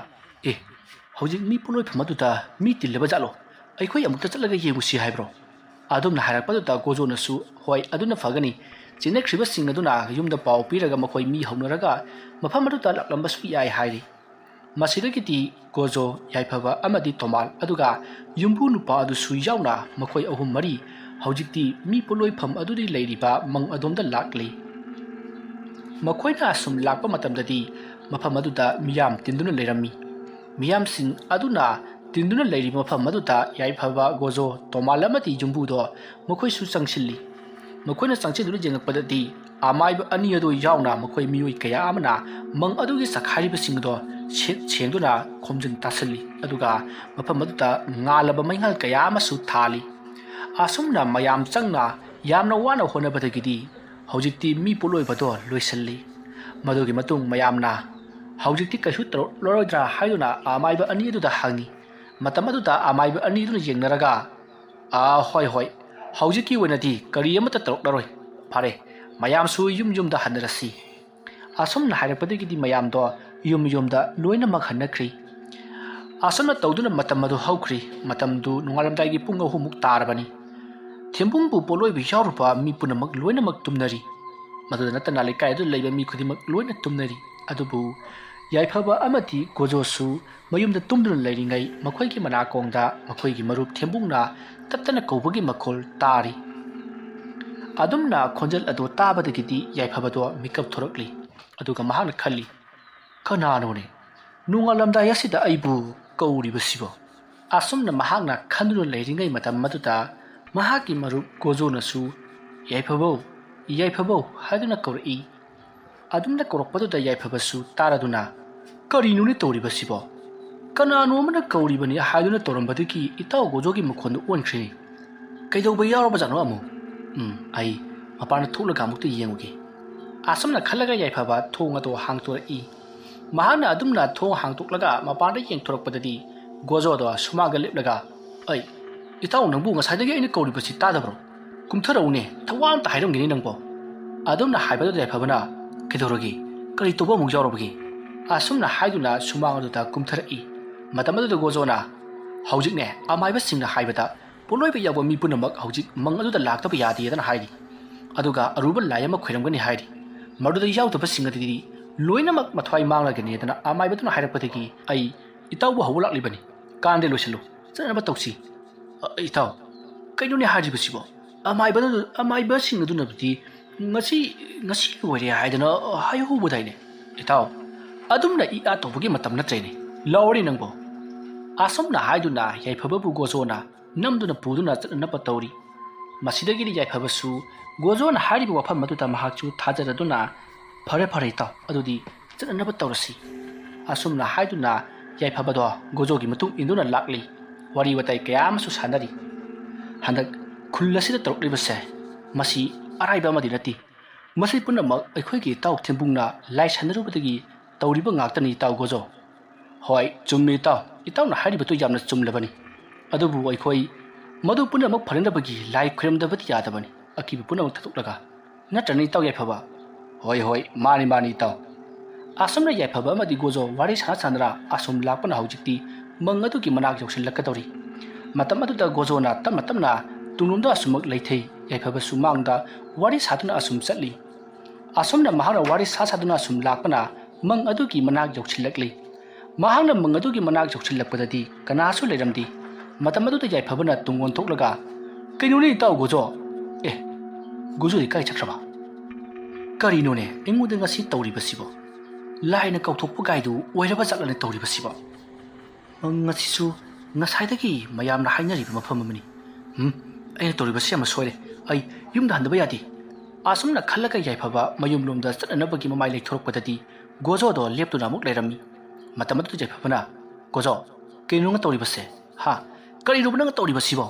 ꯍꯧꯖꯤꯛ ꯃꯤ ꯄꯣꯠꯂꯣꯏꯐꯝ ꯑꯗꯨꯗ ꯃꯤ ꯇꯤꯜꯂꯕ ꯖꯥꯠꯂꯣ ꯑꯩꯈꯣꯏ ꯑꯃꯨꯛꯇ ꯆꯠꯂꯒ ꯌꯦꯡꯉꯨꯁꯤ ꯍꯥꯏꯕ꯭ꯔꯣ ꯑꯗꯨꯝꯅ ꯍꯥꯏꯔꯛꯄꯗꯨꯗ ꯒꯣꯖꯣꯅꯁꯨ ꯍꯣꯏ ꯑꯗꯨꯅ ꯐꯒꯅꯤ ꯆꯦꯟꯅꯈ꯭ꯔꯤꯕꯁꯤꯡ ꯑꯗꯨꯅ ꯌꯨꯝꯗ ꯄꯥꯎ ꯄꯤꯔꯒ ꯃꯈꯣꯏ ꯃꯤ ꯍꯧꯅꯔꯒ ꯃꯐꯝ ꯑꯗꯨꯗ ꯂꯥꯛꯂꯝꯕꯁꯨ ꯌꯥꯏ ꯍꯥꯏꯔꯤ ꯃꯁꯤꯗꯒꯤꯗꯤ ꯒꯣꯖꯣ ꯌꯥꯏꯐꯕ ꯑꯃꯗꯤ ꯇꯣꯃꯥꯜ ꯑꯗꯨꯒ ꯌꯨꯝꯕꯨ ꯅꯨꯄꯥ ꯑꯗꯨꯁꯨ ꯌꯥꯎꯅ ꯃꯈꯣꯏ ꯑꯍꯨꯝ ꯃꯔꯤ ꯍꯧꯖꯤꯛꯇꯤ ꯃꯤ ꯄꯣꯠꯂꯣꯏꯐꯝ ꯑꯗꯨꯗꯤ ꯂꯩꯔꯤꯕ ꯃꯪ ꯑꯗꯣꯝꯗ ꯂꯥꯛꯂꯤ ꯃꯈꯣꯏꯅ ꯑꯁꯨꯝ ꯂꯥꯛꯄ ꯃꯇꯝꯗꯗꯤ ꯃꯐꯝ ꯑꯗꯨꯗ ꯃꯤꯌꯥꯝ ꯇꯤꯟꯗꯨꯅ ꯂꯩꯔꯝꯃꯤ ꯃꯤꯌꯥꯝꯁꯤꯡ ꯑꯗꯨꯅ ꯇꯤꯟꯗꯨꯅ ꯂꯩꯔꯤꯕ ꯃꯐꯝ ꯑꯗꯨꯗ ꯌꯥꯏꯐꯕ ꯒꯣꯖꯣ ꯇꯣꯃꯥꯜ ꯑꯃꯗꯤ ꯌꯨꯝꯕꯨꯗꯣ ꯃꯈꯣꯏꯁꯨ ꯆꯪꯁꯤꯜꯂꯤ ꯃꯈꯣꯏꯅ ꯆꯪꯁꯤꯜꯗꯨꯅ ꯌꯦꯡꯉꯛꯄꯗꯗꯤ ꯑꯃꯥꯏꯕ ꯑꯅꯤ ꯑꯗꯨ ꯌꯥꯎꯅ ꯃꯈꯣꯏ ꯃꯤꯑꯣꯏ ꯀꯌꯥ ꯑꯃꯅ ꯃꯪ ꯑꯗꯨꯒꯤ ꯆꯈꯥꯏꯔꯤꯕꯁꯤꯡ ꯑꯗꯣ ꯁꯦꯡꯗꯨꯅ ꯈꯣꯝꯖꯤꯟ ꯇꯥꯁꯤꯜꯂꯤ ꯑꯗꯨꯒ ꯃꯐꯝ ꯑꯗꯨꯗ ꯉꯥꯜꯂꯕ ꯃꯩꯉꯥꯜ ꯀꯌꯥ ꯑꯃꯁꯨ ꯊꯥꯜꯂꯤ ꯑꯁꯨꯝꯅ ꯃꯌꯥꯝ ꯆꯪꯅ ꯌꯥꯝꯅ ꯋꯥꯅ ꯍꯣꯠꯅꯕꯗꯒꯤꯗꯤ ꯍꯧꯖꯤꯛꯇꯤ ꯃꯤ ꯄꯣꯠꯂꯣꯏꯕꯗꯣ ꯂꯣꯏꯁꯤꯜꯂꯤ ꯃꯗꯨꯒꯤ ꯃꯇꯨꯡ ꯃꯌꯥꯝꯅ ꯍꯧꯖꯤꯛꯇꯤ ꯀꯩꯁꯨ ꯇꯧꯔꯛꯂꯔꯣꯏꯗ꯭ꯔꯥ ꯍꯥꯏꯗꯨꯅ ꯑꯃꯥꯏꯕ ꯑꯅꯤ ꯑꯗꯨꯗ ꯍꯪꯉꯤ ꯃꯇꯝ ꯑꯗꯨꯗ ꯑꯃꯥꯏꯕ ꯑꯅꯤꯗꯨꯅ ꯌꯦꯡꯅꯔꯒ ꯍꯣꯏ ꯍꯧꯖꯤꯛꯀꯤ ꯑꯣꯏꯅꯗꯤ ꯀꯔꯤ ꯑꯃꯠꯇ ꯇꯧꯔꯛꯂꯔꯣꯏ ꯐꯔꯦ ꯃꯌꯥꯝꯁꯨ ꯌꯨꯝꯗ ꯍꯟꯅꯔꯁꯤ ꯑꯁꯨꯝꯅ ꯍꯥꯏꯔꯛꯄꯗꯒꯤꯗꯤ ꯃꯌꯥꯝꯗꯣ ꯌꯨꯝꯗ ꯂꯣꯏꯅꯃꯛ ꯍꯟꯅꯈ꯭ꯔꯤ ꯑꯁꯨꯝꯅ ꯇꯧꯗꯨꯅ ꯃꯇꯝ ꯑꯗꯨ ꯍꯧꯈ꯭ꯔꯤ ꯃꯇꯝꯗꯨ ꯅꯣꯡꯉꯥꯜꯂꯝꯗꯥꯏꯒꯤ ꯄꯨꯡ 3 ꯇꯥꯔꯕꯅꯤ ꯊꯦꯝꯕꯨꯡꯕꯨ ꯄꯣꯠꯂꯣꯏꯕ ꯌꯥꯎꯔꯨꯕ ꯃꯤ ꯄꯨꯝꯅꯃꯛ ꯂꯣꯏꯅꯃꯛ ꯇꯨꯝꯅꯔꯤ ꯃꯗꯨꯗ ꯅꯠꯇꯅ ꯂꯩꯀꯥꯏ ꯑꯗꯨꯗ ꯂꯩꯕ ꯃꯤ ꯈꯨꯗꯤꯡꯃꯛ ꯂꯣꯏꯅ ꯇꯨꯝꯅꯔꯤ ꯑꯗꯨꯕꯨ ꯌꯥꯏꯐꯕ ꯑꯃꯗꯤ ꯒꯣꯖꯣꯁꯨ ꯃꯌꯨꯝꯗ ꯇꯨꯝꯗꯨꯅ ꯂꯩꯔꯤꯉꯩ ꯃꯈꯣꯏꯒꯤ ꯃꯅꯥꯀꯣꯡꯗ ꯃꯈꯣꯏꯒꯤ ꯃꯔꯨꯞ ꯊꯦꯝꯕꯨꯡꯅ ꯇꯞꯇꯅ ꯀꯧꯕꯒꯤ ꯃꯈꯣꯜ ꯇꯥꯔꯤ ꯑꯗꯨꯝꯅ ꯈꯣꯟꯖꯦꯜ ꯑꯗꯨ ꯇꯥꯕꯗꯒꯤꯗꯤ ꯌꯥꯏꯐꯕꯗꯣ ꯃꯤꯀꯞ ꯊꯣꯔꯛꯂꯤ ꯑꯗꯨꯒ ꯃꯍꯥꯛꯅ ꯈꯜꯂꯤ ꯀꯅꯥꯅꯣꯅꯦ ꯅꯣꯡꯉꯥꯜꯂꯝꯗꯥꯏ ꯑꯁꯤꯗ ꯑꯩꯕꯨ ꯀꯧꯔꯤꯕꯁꯤꯕꯣ ꯑꯁꯨꯝꯅ ꯃꯍꯥꯛꯅ ꯈꯟꯗꯨꯅ ꯂꯩꯔꯤꯉꯩ ꯃꯇꯝ ꯑꯗꯨꯗ ꯃꯍꯥꯛꯀꯤ ꯃꯔꯨꯞ ꯒꯣꯖꯣꯅꯁꯨ ꯌꯥꯏꯐꯕꯧ ꯍꯥꯏꯗꯨꯅ ꯀꯧꯔꯛꯏ ꯑꯗꯨꯝꯅ ꯀꯧꯔꯛꯄꯗꯨꯗ ꯌꯥꯏꯐꯕꯁꯨ ꯇꯥꯔꯗꯨꯅ ꯀꯔꯤꯅꯣꯅꯦ ꯇꯧꯔꯤꯕꯁꯤꯕꯣ ꯀꯅꯥꯅꯣ ꯑꯃꯅ ꯀꯧꯔꯤꯕꯅꯤ ꯍꯥꯏꯗꯨꯅ ꯇꯧꯔꯝꯕꯗꯒꯤ ꯏꯇꯥꯎ ꯒꯣꯖꯣꯒꯤ ꯃꯈꯣꯟꯗꯨ ꯑꯣꯟꯈ꯭ꯔꯦ ꯀꯩꯗꯧꯕ ꯌꯥꯎꯔꯕꯖꯥꯠꯅꯣ ꯑꯃꯨꯛ ꯑꯩ ꯃꯄꯥꯟꯗ ꯊꯣꯛꯂꯒ ꯑꯃꯨꯛꯇ ꯌꯦꯡꯉꯨꯒꯦ ꯑꯁꯨꯝꯅ ꯈꯜꯂꯒ ꯌꯥꯏꯐꯕ ꯊꯣꯡ ꯑꯗꯨ ꯍꯥꯡꯇꯣꯔꯛꯏ ꯃꯍꯥꯛꯅ ꯑꯗꯨꯝꯅ ꯊꯣꯡ ꯍꯥꯡꯇꯣꯛꯂꯒ ꯃꯄꯥꯟꯗ ꯌꯦꯡꯊꯣꯔꯛꯄꯗꯗꯤ ꯒꯣꯖꯣꯗꯣ ꯁꯨꯃꯥꯡꯗ ꯂꯦꯞꯂꯒ ꯏꯇꯥꯎ ꯅꯪꯕꯨ ꯉꯁꯥꯏꯗꯒꯤ ꯑꯩꯅ ꯀꯧꯔꯤꯕꯁꯤ ꯇꯥꯗꯕ꯭ꯔꯣ ꯀꯨꯝꯊꯔꯛꯎꯅꯦ ꯊꯋꯥ ꯑꯝꯇ ꯍꯥꯏꯔꯝꯒꯦꯅꯦ ꯅꯪꯕꯣ ꯑꯗꯨꯝꯅ ꯍꯥꯏꯕꯗꯨꯗ ꯌꯥꯏꯐꯕꯅ ꯀꯩꯗꯧꯔꯒꯦ ꯀꯔꯤ ꯇꯧꯕ ꯑꯃꯨꯛ ꯌꯥꯎꯔꯕꯒꯦ ꯑꯁꯨꯝꯅ ꯍꯥꯏꯗꯨꯅ ꯁꯨꯃꯥꯡ ꯑꯗꯨꯗ ꯀꯨꯝꯊꯔꯛꯏ ꯃꯇꯝ ꯑꯗꯨꯗ ꯒꯣꯖꯣꯅ ꯍꯧꯖꯤꯛꯅꯦ ꯑꯃꯥꯏꯕꯁꯤꯡꯅ ꯍꯥꯏꯕꯗ ꯄꯣꯠꯂꯣꯏꯕ ꯌꯥꯎꯕ ꯃꯤ ꯄꯨꯝꯅꯃꯛ ꯍꯧꯖꯤꯛ ꯃꯪ ꯑꯗꯨꯗ ꯂꯥꯛꯇꯕ ꯌꯥꯗꯦꯗꯅ ꯍꯥꯏꯔꯤ ꯑꯗꯨꯒ ꯑꯔꯨꯕ ꯂꯥꯏ ꯑꯃ ꯈꯣꯏꯔꯝꯒꯅꯤ ꯍꯥꯏꯔꯤ ꯃꯗꯨꯗ ꯌꯥꯎꯗꯕꯁꯤꯡ ꯑꯗꯨꯗꯤ ꯂꯣꯏꯅꯃꯛ ꯃꯊ꯭ꯋꯥꯏ ꯃꯥꯡꯂꯒꯅꯤꯗꯅ ꯑꯃꯥꯏꯕꯗꯨꯅ ꯍꯥꯏꯔꯛꯄꯗꯒꯤ ꯑꯩ ꯏꯇꯥꯎꯕꯨ ꯍꯧꯕ ꯂꯥꯛꯂꯤꯕꯅꯤ ꯀꯥꯟꯗꯦ ꯂꯣꯏꯁꯤꯜꯂꯨ ꯆꯠꯅꯕ ꯇꯧꯁꯤ ꯏꯇꯥꯎ ꯀꯩꯅꯣꯅꯦ ꯍꯥꯏꯔꯤꯕꯁꯤꯕꯣ ꯑꯃꯥꯏꯕꯁꯤꯡ ꯑꯗꯨꯅꯕꯨꯗꯤ ꯉꯁꯤ ꯂꯣꯏꯔꯦ ꯍꯥꯏꯗꯅ ꯍꯥꯏꯍꯧꯕꯗꯥꯏꯅꯦ ꯏꯇꯥꯎ ꯑꯗꯨꯝꯅ ꯇꯧꯕꯒꯤ ꯃꯇꯝ ꯅꯠꯇ꯭ꯔꯦꯅꯦ ꯂꯥꯎꯔꯦ ꯅꯪꯕꯣ asomna haiduna yaifaba bu gozona namduna puduna channaba tawri masidagiri yaifaba su gozona hariba wafam maduta mahakchu thajaraduna phare phare taw adudi channaba tawrasi asomna haiduna yaifaba do gojogi matung induna lakli wari watai kaya amasu sanari handak khullasida tawribase masi araiba amadi nati masi punamak aikhoigi taw thembungna lai sanarubadagi tawriba ngaktani taw gojo hoi chummi taw itawna hariba tu yamna chumlabani adubu aikhoi madu punamak pharinabagi lai khuremdabati yadabani akibu punamak thatuklaga natrani taw yaifaba hoi mani taw asomna yaifaba amadi gojo wari sana sanra asom lakpana haujikti mangadugi manak yoksilakadori matam aduda gojona tamna tunglumda asumak leithei yaifaba sumangda wari satuna asum chatli asomna mahana wari saduna asum lakpana mang adugi manak yoksilakli mahangna mang adugi manak yoksilakpadadi kanasu leiramdi matam aduda yaifabana tungon thoklaga kainoni taw gojo gojo di kai chakraba karino ne enguda ngasi tawribasibo laina kauthokpu gaidu oiraba chatlane tawribasibo ngasisu ngasaidagi mayamna hainariba mafam amani aina tawribasi ama soire ai yumda handaba yadi asumna khalaga yaifaba mayumlomda chatnabagi mamai leithorokpadadi gojo do leptuna muk leirami matamadu yaifabana gojo kainonga tawribase ha kari rubna nga tawribasibo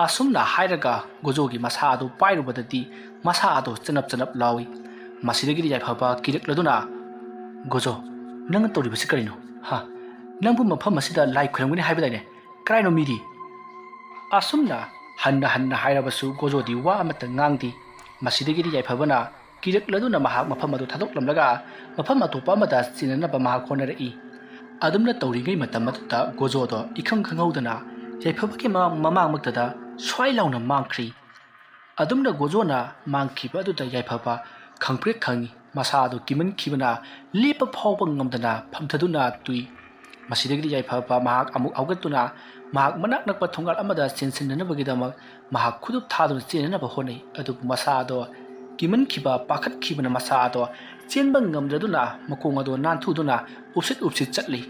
asumna hairaga gojogi masa adu pairubadadi masa adu chanap lawi masidagi yaifaba kirekladuna gojo nang tawribasi karino ha nangbu mafam masida lai khuranguni haibadaine kraino midi asumna hanna hairabasu gojo di wa amata ngangdi masidagi yaifabana kirekladuna mahak mafam adu thadoklamlaga mafam atopa amada sinanaba mahak khonarei adumna tawringai matam atuta gojo do ikhang khangaudana yaifabaki mamang maktada swai launa mangkhri adumna gojona mangkhiba aduta yaifaba khangpre khangi masa adu kiman khibana lepa phawba ngamdana phamthaduna tui masidagi yaifaba mahak amuk augatuna mahak manak nakpa thongal amada sinsinanabagidamak mahak khudup thaduna chenanaba honai adu masa ado kiman khiba pakhat khibana masa ado chenba ngamdraduna makong ado nanthuduna upsit chatli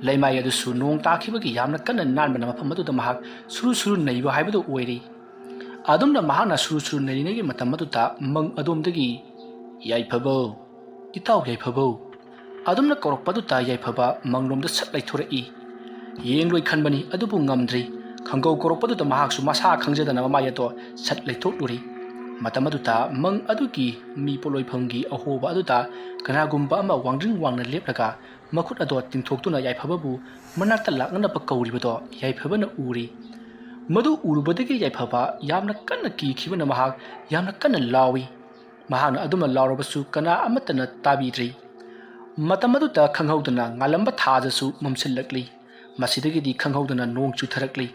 laimai adu su nong takhibagi yamna kanna nanbana mafam adu da mahak suru naiba haibadu oiri adumna mahana suru narinagi matam adu ta mang adumdagi yaifabo itaw yaifabo adumna korokpadu ta yaifaba manglomda satlai thorai yengloi khanbani adubu ngamdri khangau korokpadu ta mahak su masa khangjadana mamaya to satlai thokluri matam adu ta mang adugi mi poloi phamgi ahoba adu ta kanagumba ama wangring wangna leplaga makhut ado tingthoktuna yaifababu manakta laknana pa kauribado yaifabana uri madu urubadagi yaifaba yamna kanna khibana mahak yamna kanna lawi mahana aduma lawrabasu kana amatana tabidri matamadu ta khanghaudana ngalamba thajasu mamsillakli masidagi di khanghaudana nong chutharakli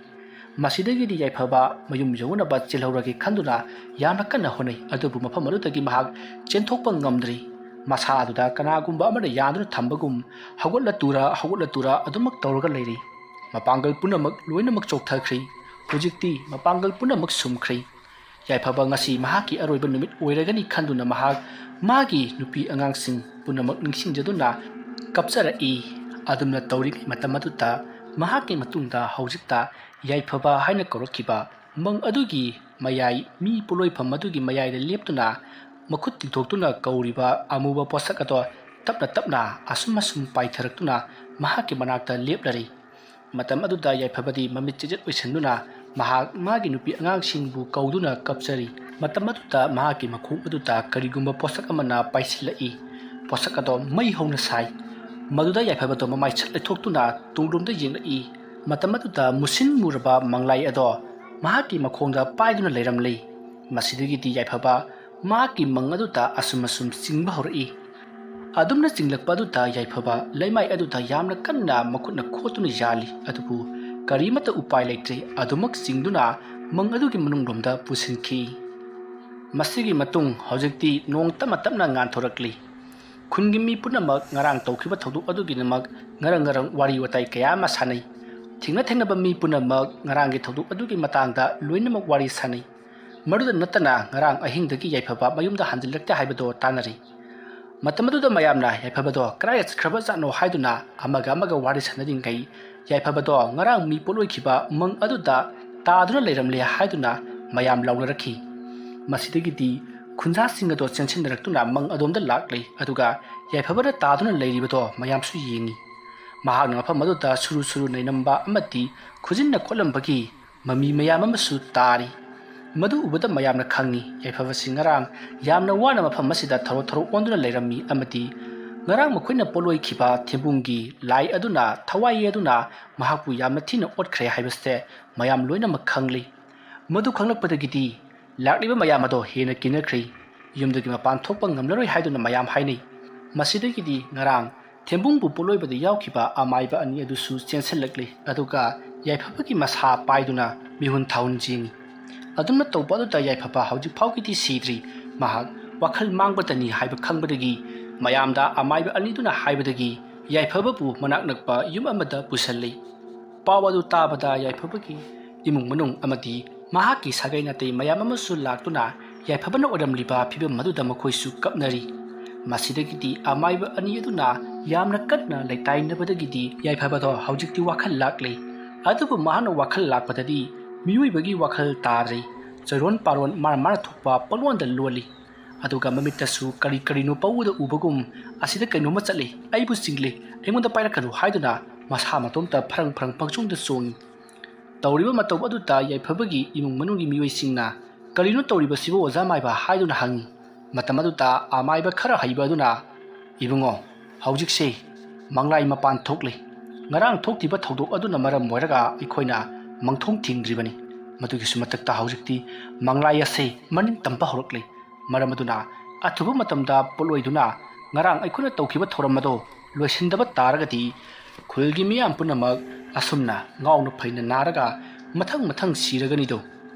masidagi di yaifaba mayum yawna ba chilhauragi khanduna yamna kanna honai adubu mafam adutagi mahak chenthokpa ngamdri masa aduda kanagumba amada yaduna thambagum hagotla tura adumak tawraga leiri mapangal punamak loinamak chokthakri hojikti mapangal punamak sumkhri yaifaba ngasi mahaki aroiba numit oiragani khanduna mahak magi nupi angangsing punamak ningsingjaduna kapsara adumna tawri matamaduta mahaki matungda hojikta yaifaba haina korokhiba mang adugi mayai mi puloi pham adugi mayai de leptuna makhut tingthoktuna kauriba amuba posak ato tapna asum paitharaktuna mahaki manakta leplari matam aduda yaifabadi mamit chejat oisanduna mahak magi nupi angangsingbu kauduna kapsari matam aduda mahaki makhung aduta karigumba posak amana paisilai posak ato mai hona sai maduda yaifabado mamai chatle thoktuna tungrumda yengai matam aduda musin muraba manglai ado mahaki makhongda paiduna leiramlei masidagi di yaifaba mahaki mangaduta asum singba horai adumna cinglakpa aduta yaifaba laimai aduta yamna kanna makhutna khotuna yali adubu karimata upai leitre adumak singduna mang adugi manungromda pusinki masigi matung hojikti nong tamna ngan thorakli khungi mi punamak ngarang tawkhiba thoduk adugi namak ngarang wari watai kaya ma sanai thingna ba mi punamak ngarang gi thoduk adugi matangda loinamak wari sanai maruda natana ngarang ahingdagi yaifaba mayumda hanjilakta haibado tanari matamaduda mayamna yaifabado kraya khaba jano haiduna amaga wari sanaring kai ꯌꯥꯏꯐꯕꯗꯣ ꯉꯔꯥꯡ ꯃꯤ ꯄꯣꯠꯂꯣꯏꯈꯤꯕ ꯃꯪ ꯑꯗꯨꯗ ꯇꯥꯗꯨꯅ ꯂꯩꯔꯝꯂꯦ ꯍꯥꯏꯗꯨꯅ ꯃꯌꯥꯝ ꯂꯥꯎꯅꯔꯛꯈꯤ꯫ ꯃꯁꯤꯗꯒꯤꯗꯤ ꯈꯨꯟꯖꯥꯁꯤꯡ ꯑꯗꯣ ꯆꯦꯟꯁꯤꯟꯅꯔꯛꯇꯨꯅ ꯃꯪ ꯑꯗꯣꯝꯗ ꯂꯥꯛꯂꯤ ꯑꯗꯨꯒ ꯌꯥꯏꯐꯕꯅ ꯇꯥꯗꯨꯅ ꯂꯩꯔꯤꯕꯗꯣ ꯃꯌꯥꯝꯁꯨ ꯌꯦꯡꯉꯤ꯫ ꯃꯍꯥꯛꯅ ꯃꯐꯝ ꯑꯗꯨꯗ ꯁꯨꯔꯨ ꯁꯨꯔꯨ ꯅꯩꯅꯝꯕ ꯑꯃꯗꯤ ꯈꯨꯖꯤꯟꯅ ꯈꯣꯠꯂꯝꯕꯒꯤ ꯃꯃꯤ ꯃꯌꯥꯝ ꯑꯃꯁꯨ ꯇꯥꯔꯤ꯫ ꯃꯗꯨ ꯎꯕꯗ ꯃꯌꯥꯝꯅ ꯈꯪꯉꯤ ꯌꯥꯏꯐꯕꯁꯤ ꯉꯔꯥꯡ ꯌꯥꯝꯅ ꯋꯥꯅ ꯃꯐꯝ ꯑꯁꯤꯗ ꯊꯧꯔꯣ ꯊꯧꯔꯣ ꯑꯣꯟꯗꯨꯅ ꯂꯩꯔꯝꯃꯤ ꯑꯃꯗꯤ ꯉꯔꯥꯡ ꯃꯈꯣꯏꯅ ꯄꯣꯠꯂꯣꯏꯈꯤꯕ ꯊꯦꯝꯕꯨꯡꯒꯤ ꯂꯥꯏ ꯑꯗꯨꯅ ꯊꯋꯥꯏ ꯌꯦꯗꯨꯅ ꯃꯍꯥꯛꯄꯨ ꯌꯥꯝꯅ ꯊꯤꯅ ꯑꯣꯠꯈ꯭ꯔꯦ ꯍꯥꯏꯕꯁꯦ ꯃꯌꯥꯝ ꯂꯣꯏꯅꯃꯛ ꯈꯪꯂꯤ꯫ ꯃꯗꯨ ꯈꯪꯂꯛꯄꯗꯒꯤꯗꯤ ꯂꯥꯛꯂꯤꯕ ꯃꯌꯥꯝ ꯑꯗꯣ ꯍꯦꯟꯅ ꯀꯤꯅꯈ꯭ꯔꯤ꯫ ꯌꯨꯝꯗꯒꯤ ꯃꯄꯥꯟ ꯊꯣꯛꯄ ꯉꯝꯂꯔꯣꯏ ꯍꯥꯏꯗꯨꯅ ꯃꯌꯥꯝ ꯍꯥꯏꯅꯩ꯫ ꯃꯁꯤꯗꯒꯤꯗꯤ ꯉꯔꯥꯡ ꯊꯦꯝꯕꯨꯡꯕꯨ ꯄꯣꯠꯂꯣꯏꯕꯗ ꯌꯥꯎꯈꯤꯕ ꯑꯃꯥꯏꯕ ꯑꯅꯤ ꯑꯗꯨꯁꯨ ꯆꯦꯟꯁꯤꯜꯂꯛꯂꯤ ꯑꯗꯨꯒ ꯌꯥꯏꯐꯕꯒꯤ ꯃꯁꯥ ꯄꯥꯏꯗꯨꯅ ꯃꯤꯍꯨꯟ ꯊꯥꯍꯨꯟ ꯆꯦꯡꯉꯤ꯫ ꯑꯗꯨꯝꯅ ꯇꯧꯕ ꯑꯗꯨꯗ ꯌꯥꯏꯐꯕ ꯍꯧꯖꯤꯛ ꯐꯥꯎꯒꯤꯗꯤ ꯁꯤꯗ꯭ꯔꯤ꯫ ꯃꯍꯥꯛ ꯋꯥꯈꯜ ꯃꯥꯡꯕꯇꯅꯤ ꯍꯥꯏꯕ ꯈꯪꯕꯗꯒꯤ ꯃꯌꯥꯝꯗ ꯑꯃꯥꯏꯕ ꯑꯅꯤꯗꯨꯅ ꯍꯥꯏꯕꯗꯒꯤ ꯌꯥꯏꯐꯕꯕꯨ ꯃꯅꯥꯛ ꯅꯛꯄ ꯌꯨꯝ ꯑꯃꯗ ꯄꯨꯁꯜꯂꯤ꯫ ꯄꯥꯎ ꯑꯗꯨ ꯇꯥꯕꯗ ꯌꯥꯏꯐꯕꯒꯤ ꯏꯃꯨꯡ ꯃꯅꯨꯡ ꯑꯃꯗꯤ ꯃꯍꯥꯛꯀꯤ ꯁꯥꯒꯩ ꯅꯥꯇꯩ ꯃꯌꯥꯝ ꯑꯃꯁꯨ ꯂꯥꯛꯇꯨꯅ ꯌꯥꯏꯐꯕꯅ ꯑꯣꯏꯔꯝꯂꯤꯕ ꯐꯤꯕꯝ ꯑꯗꯨꯗ ꯃꯈꯣꯏꯁꯨ ꯀꯞꯅꯔꯤ꯫ ꯃꯁꯤꯗꯒꯤꯗꯤ ꯑꯃꯥꯏꯕ ꯑꯅꯤ ꯑꯗꯨꯅ ꯌꯥꯝꯅ ꯀꯟꯅ ꯂꯩꯇꯥꯏꯅꯕꯗꯒꯤꯗꯤ ꯌꯥꯏꯐꯕꯗꯣ ꯍꯧꯖꯤꯛꯇꯤ ꯋꯥꯈꯜ ꯂꯥꯛꯂꯤ꯫ ꯑꯗꯨꯕꯨ ꯃꯍꯥꯛꯅ ꯋꯥꯈꯜ ꯂꯥꯛꯄꯗꯗꯤ ꯃꯤꯑꯣꯏꯕꯒꯤ ꯋꯥꯈꯜ ꯇꯥꯗ꯭ꯔꯤ꯫ ꯆꯩꯔꯣꯟ ꯄꯥꯔꯣꯟ ꯃꯥꯅ ꯊꯣꯛꯄ ꯄꯪꯂꯣꯟꯗ ꯂꯣꯜꯂꯤ꯫ ꯑꯗꯨꯒ ꯃꯃꯤꯠꯇꯁꯨ ꯀꯔꯤ ꯀꯔꯤꯅꯣ ꯄꯧꯗ ꯎꯕꯒꯨꯝ ꯑꯁꯤꯗ ꯀꯩꯅꯣꯝꯃ ꯆꯠꯂꯤ, ꯑꯩꯕꯨ ꯆꯤꯡꯂꯤ, ꯑꯩꯉꯣꯟꯗ ꯄꯥꯏꯔꯛꯀꯅꯨ ꯍꯥꯏꯗꯨꯅ ꯃꯁꯥ ꯃꯇꯣꯝꯇ ꯐꯔꯪ ꯐꯔꯪ ꯄꯪꯆꯣꯡꯗ ꯆꯣꯡꯉꯤ꯫ ꯇꯧꯔꯤꯕ ꯃꯇꯧ ꯑꯗꯨꯗ ꯌꯥꯏꯐꯕꯒꯤ ꯏꯃꯨꯡ ꯃꯅꯨꯡꯒꯤ ꯃꯤꯑꯣꯏꯁꯤꯡꯅ ꯀꯔꯤꯅꯣ ꯇꯧꯔꯤꯕꯁꯤꯕꯨ ꯑꯣꯖꯥ ꯃꯥꯏꯕ ꯍꯥꯏꯗꯨꯅ ꯍꯪꯉꯤ꯫ ꯃꯇꯝ ꯑꯗꯨꯗ ꯑꯃꯥꯏꯕ ꯈꯔ ꯍꯩꯕ ꯑꯗꯨꯅ ꯏꯕꯨꯡꯉꯣ ꯍꯧꯖꯤꯛꯁꯦ ꯃꯪꯂꯥꯏ ꯃꯄꯥꯟ ꯊꯣꯛꯂꯤ꯫ ꯉꯔꯥꯡ ꯊꯣꯛꯈꯤꯕ ꯊꯧꯗꯣꯛ ꯑꯗꯨꯅ ꯃꯔꯝ ꯑꯣꯏꯔꯒ ꯑꯩꯈꯣꯏꯅ ꯃꯪꯊꯣꯡ ꯊꯤꯡꯗ꯭ꯔꯤꯕꯅꯤ꯫ ꯃꯗꯨꯒꯤꯁꯨ ꯃꯊꯛꯇ ꯍꯧꯖꯤꯛꯇꯤ ꯃꯪꯂꯥꯏ ꯑꯁꯤ ꯃꯅꯤꯡ ꯇꯝꯕ ꯍꯧꯔꯛꯂꯤ꯫ ꯃꯔꯝ ꯑꯗꯨꯅ ꯑꯊꯨꯕ ꯃꯇꯝꯗ ꯄꯣꯠꯂꯣꯏꯗꯨꯅ ꯉꯔꯥꯡ ꯑꯩꯈꯣꯏꯅ ꯇꯧꯈꯤꯕ ꯊꯧꯔꯝ ꯑꯗꯣ ꯂꯣꯏꯁꯤꯟꯗꯕ ꯇꯥꯔꯒꯗꯤ ꯈꯨꯜꯒꯤ ꯃꯤꯌꯥꯝ ꯄꯨꯝꯅꯃꯛ ꯑꯁꯨꯝꯅ ꯉꯥꯎꯅ ꯐꯩꯅ ꯅꯥꯔꯒ ꯃꯊꯪ ꯃꯊꯪ ꯁꯤꯔꯒꯅꯤꯗꯣ꯫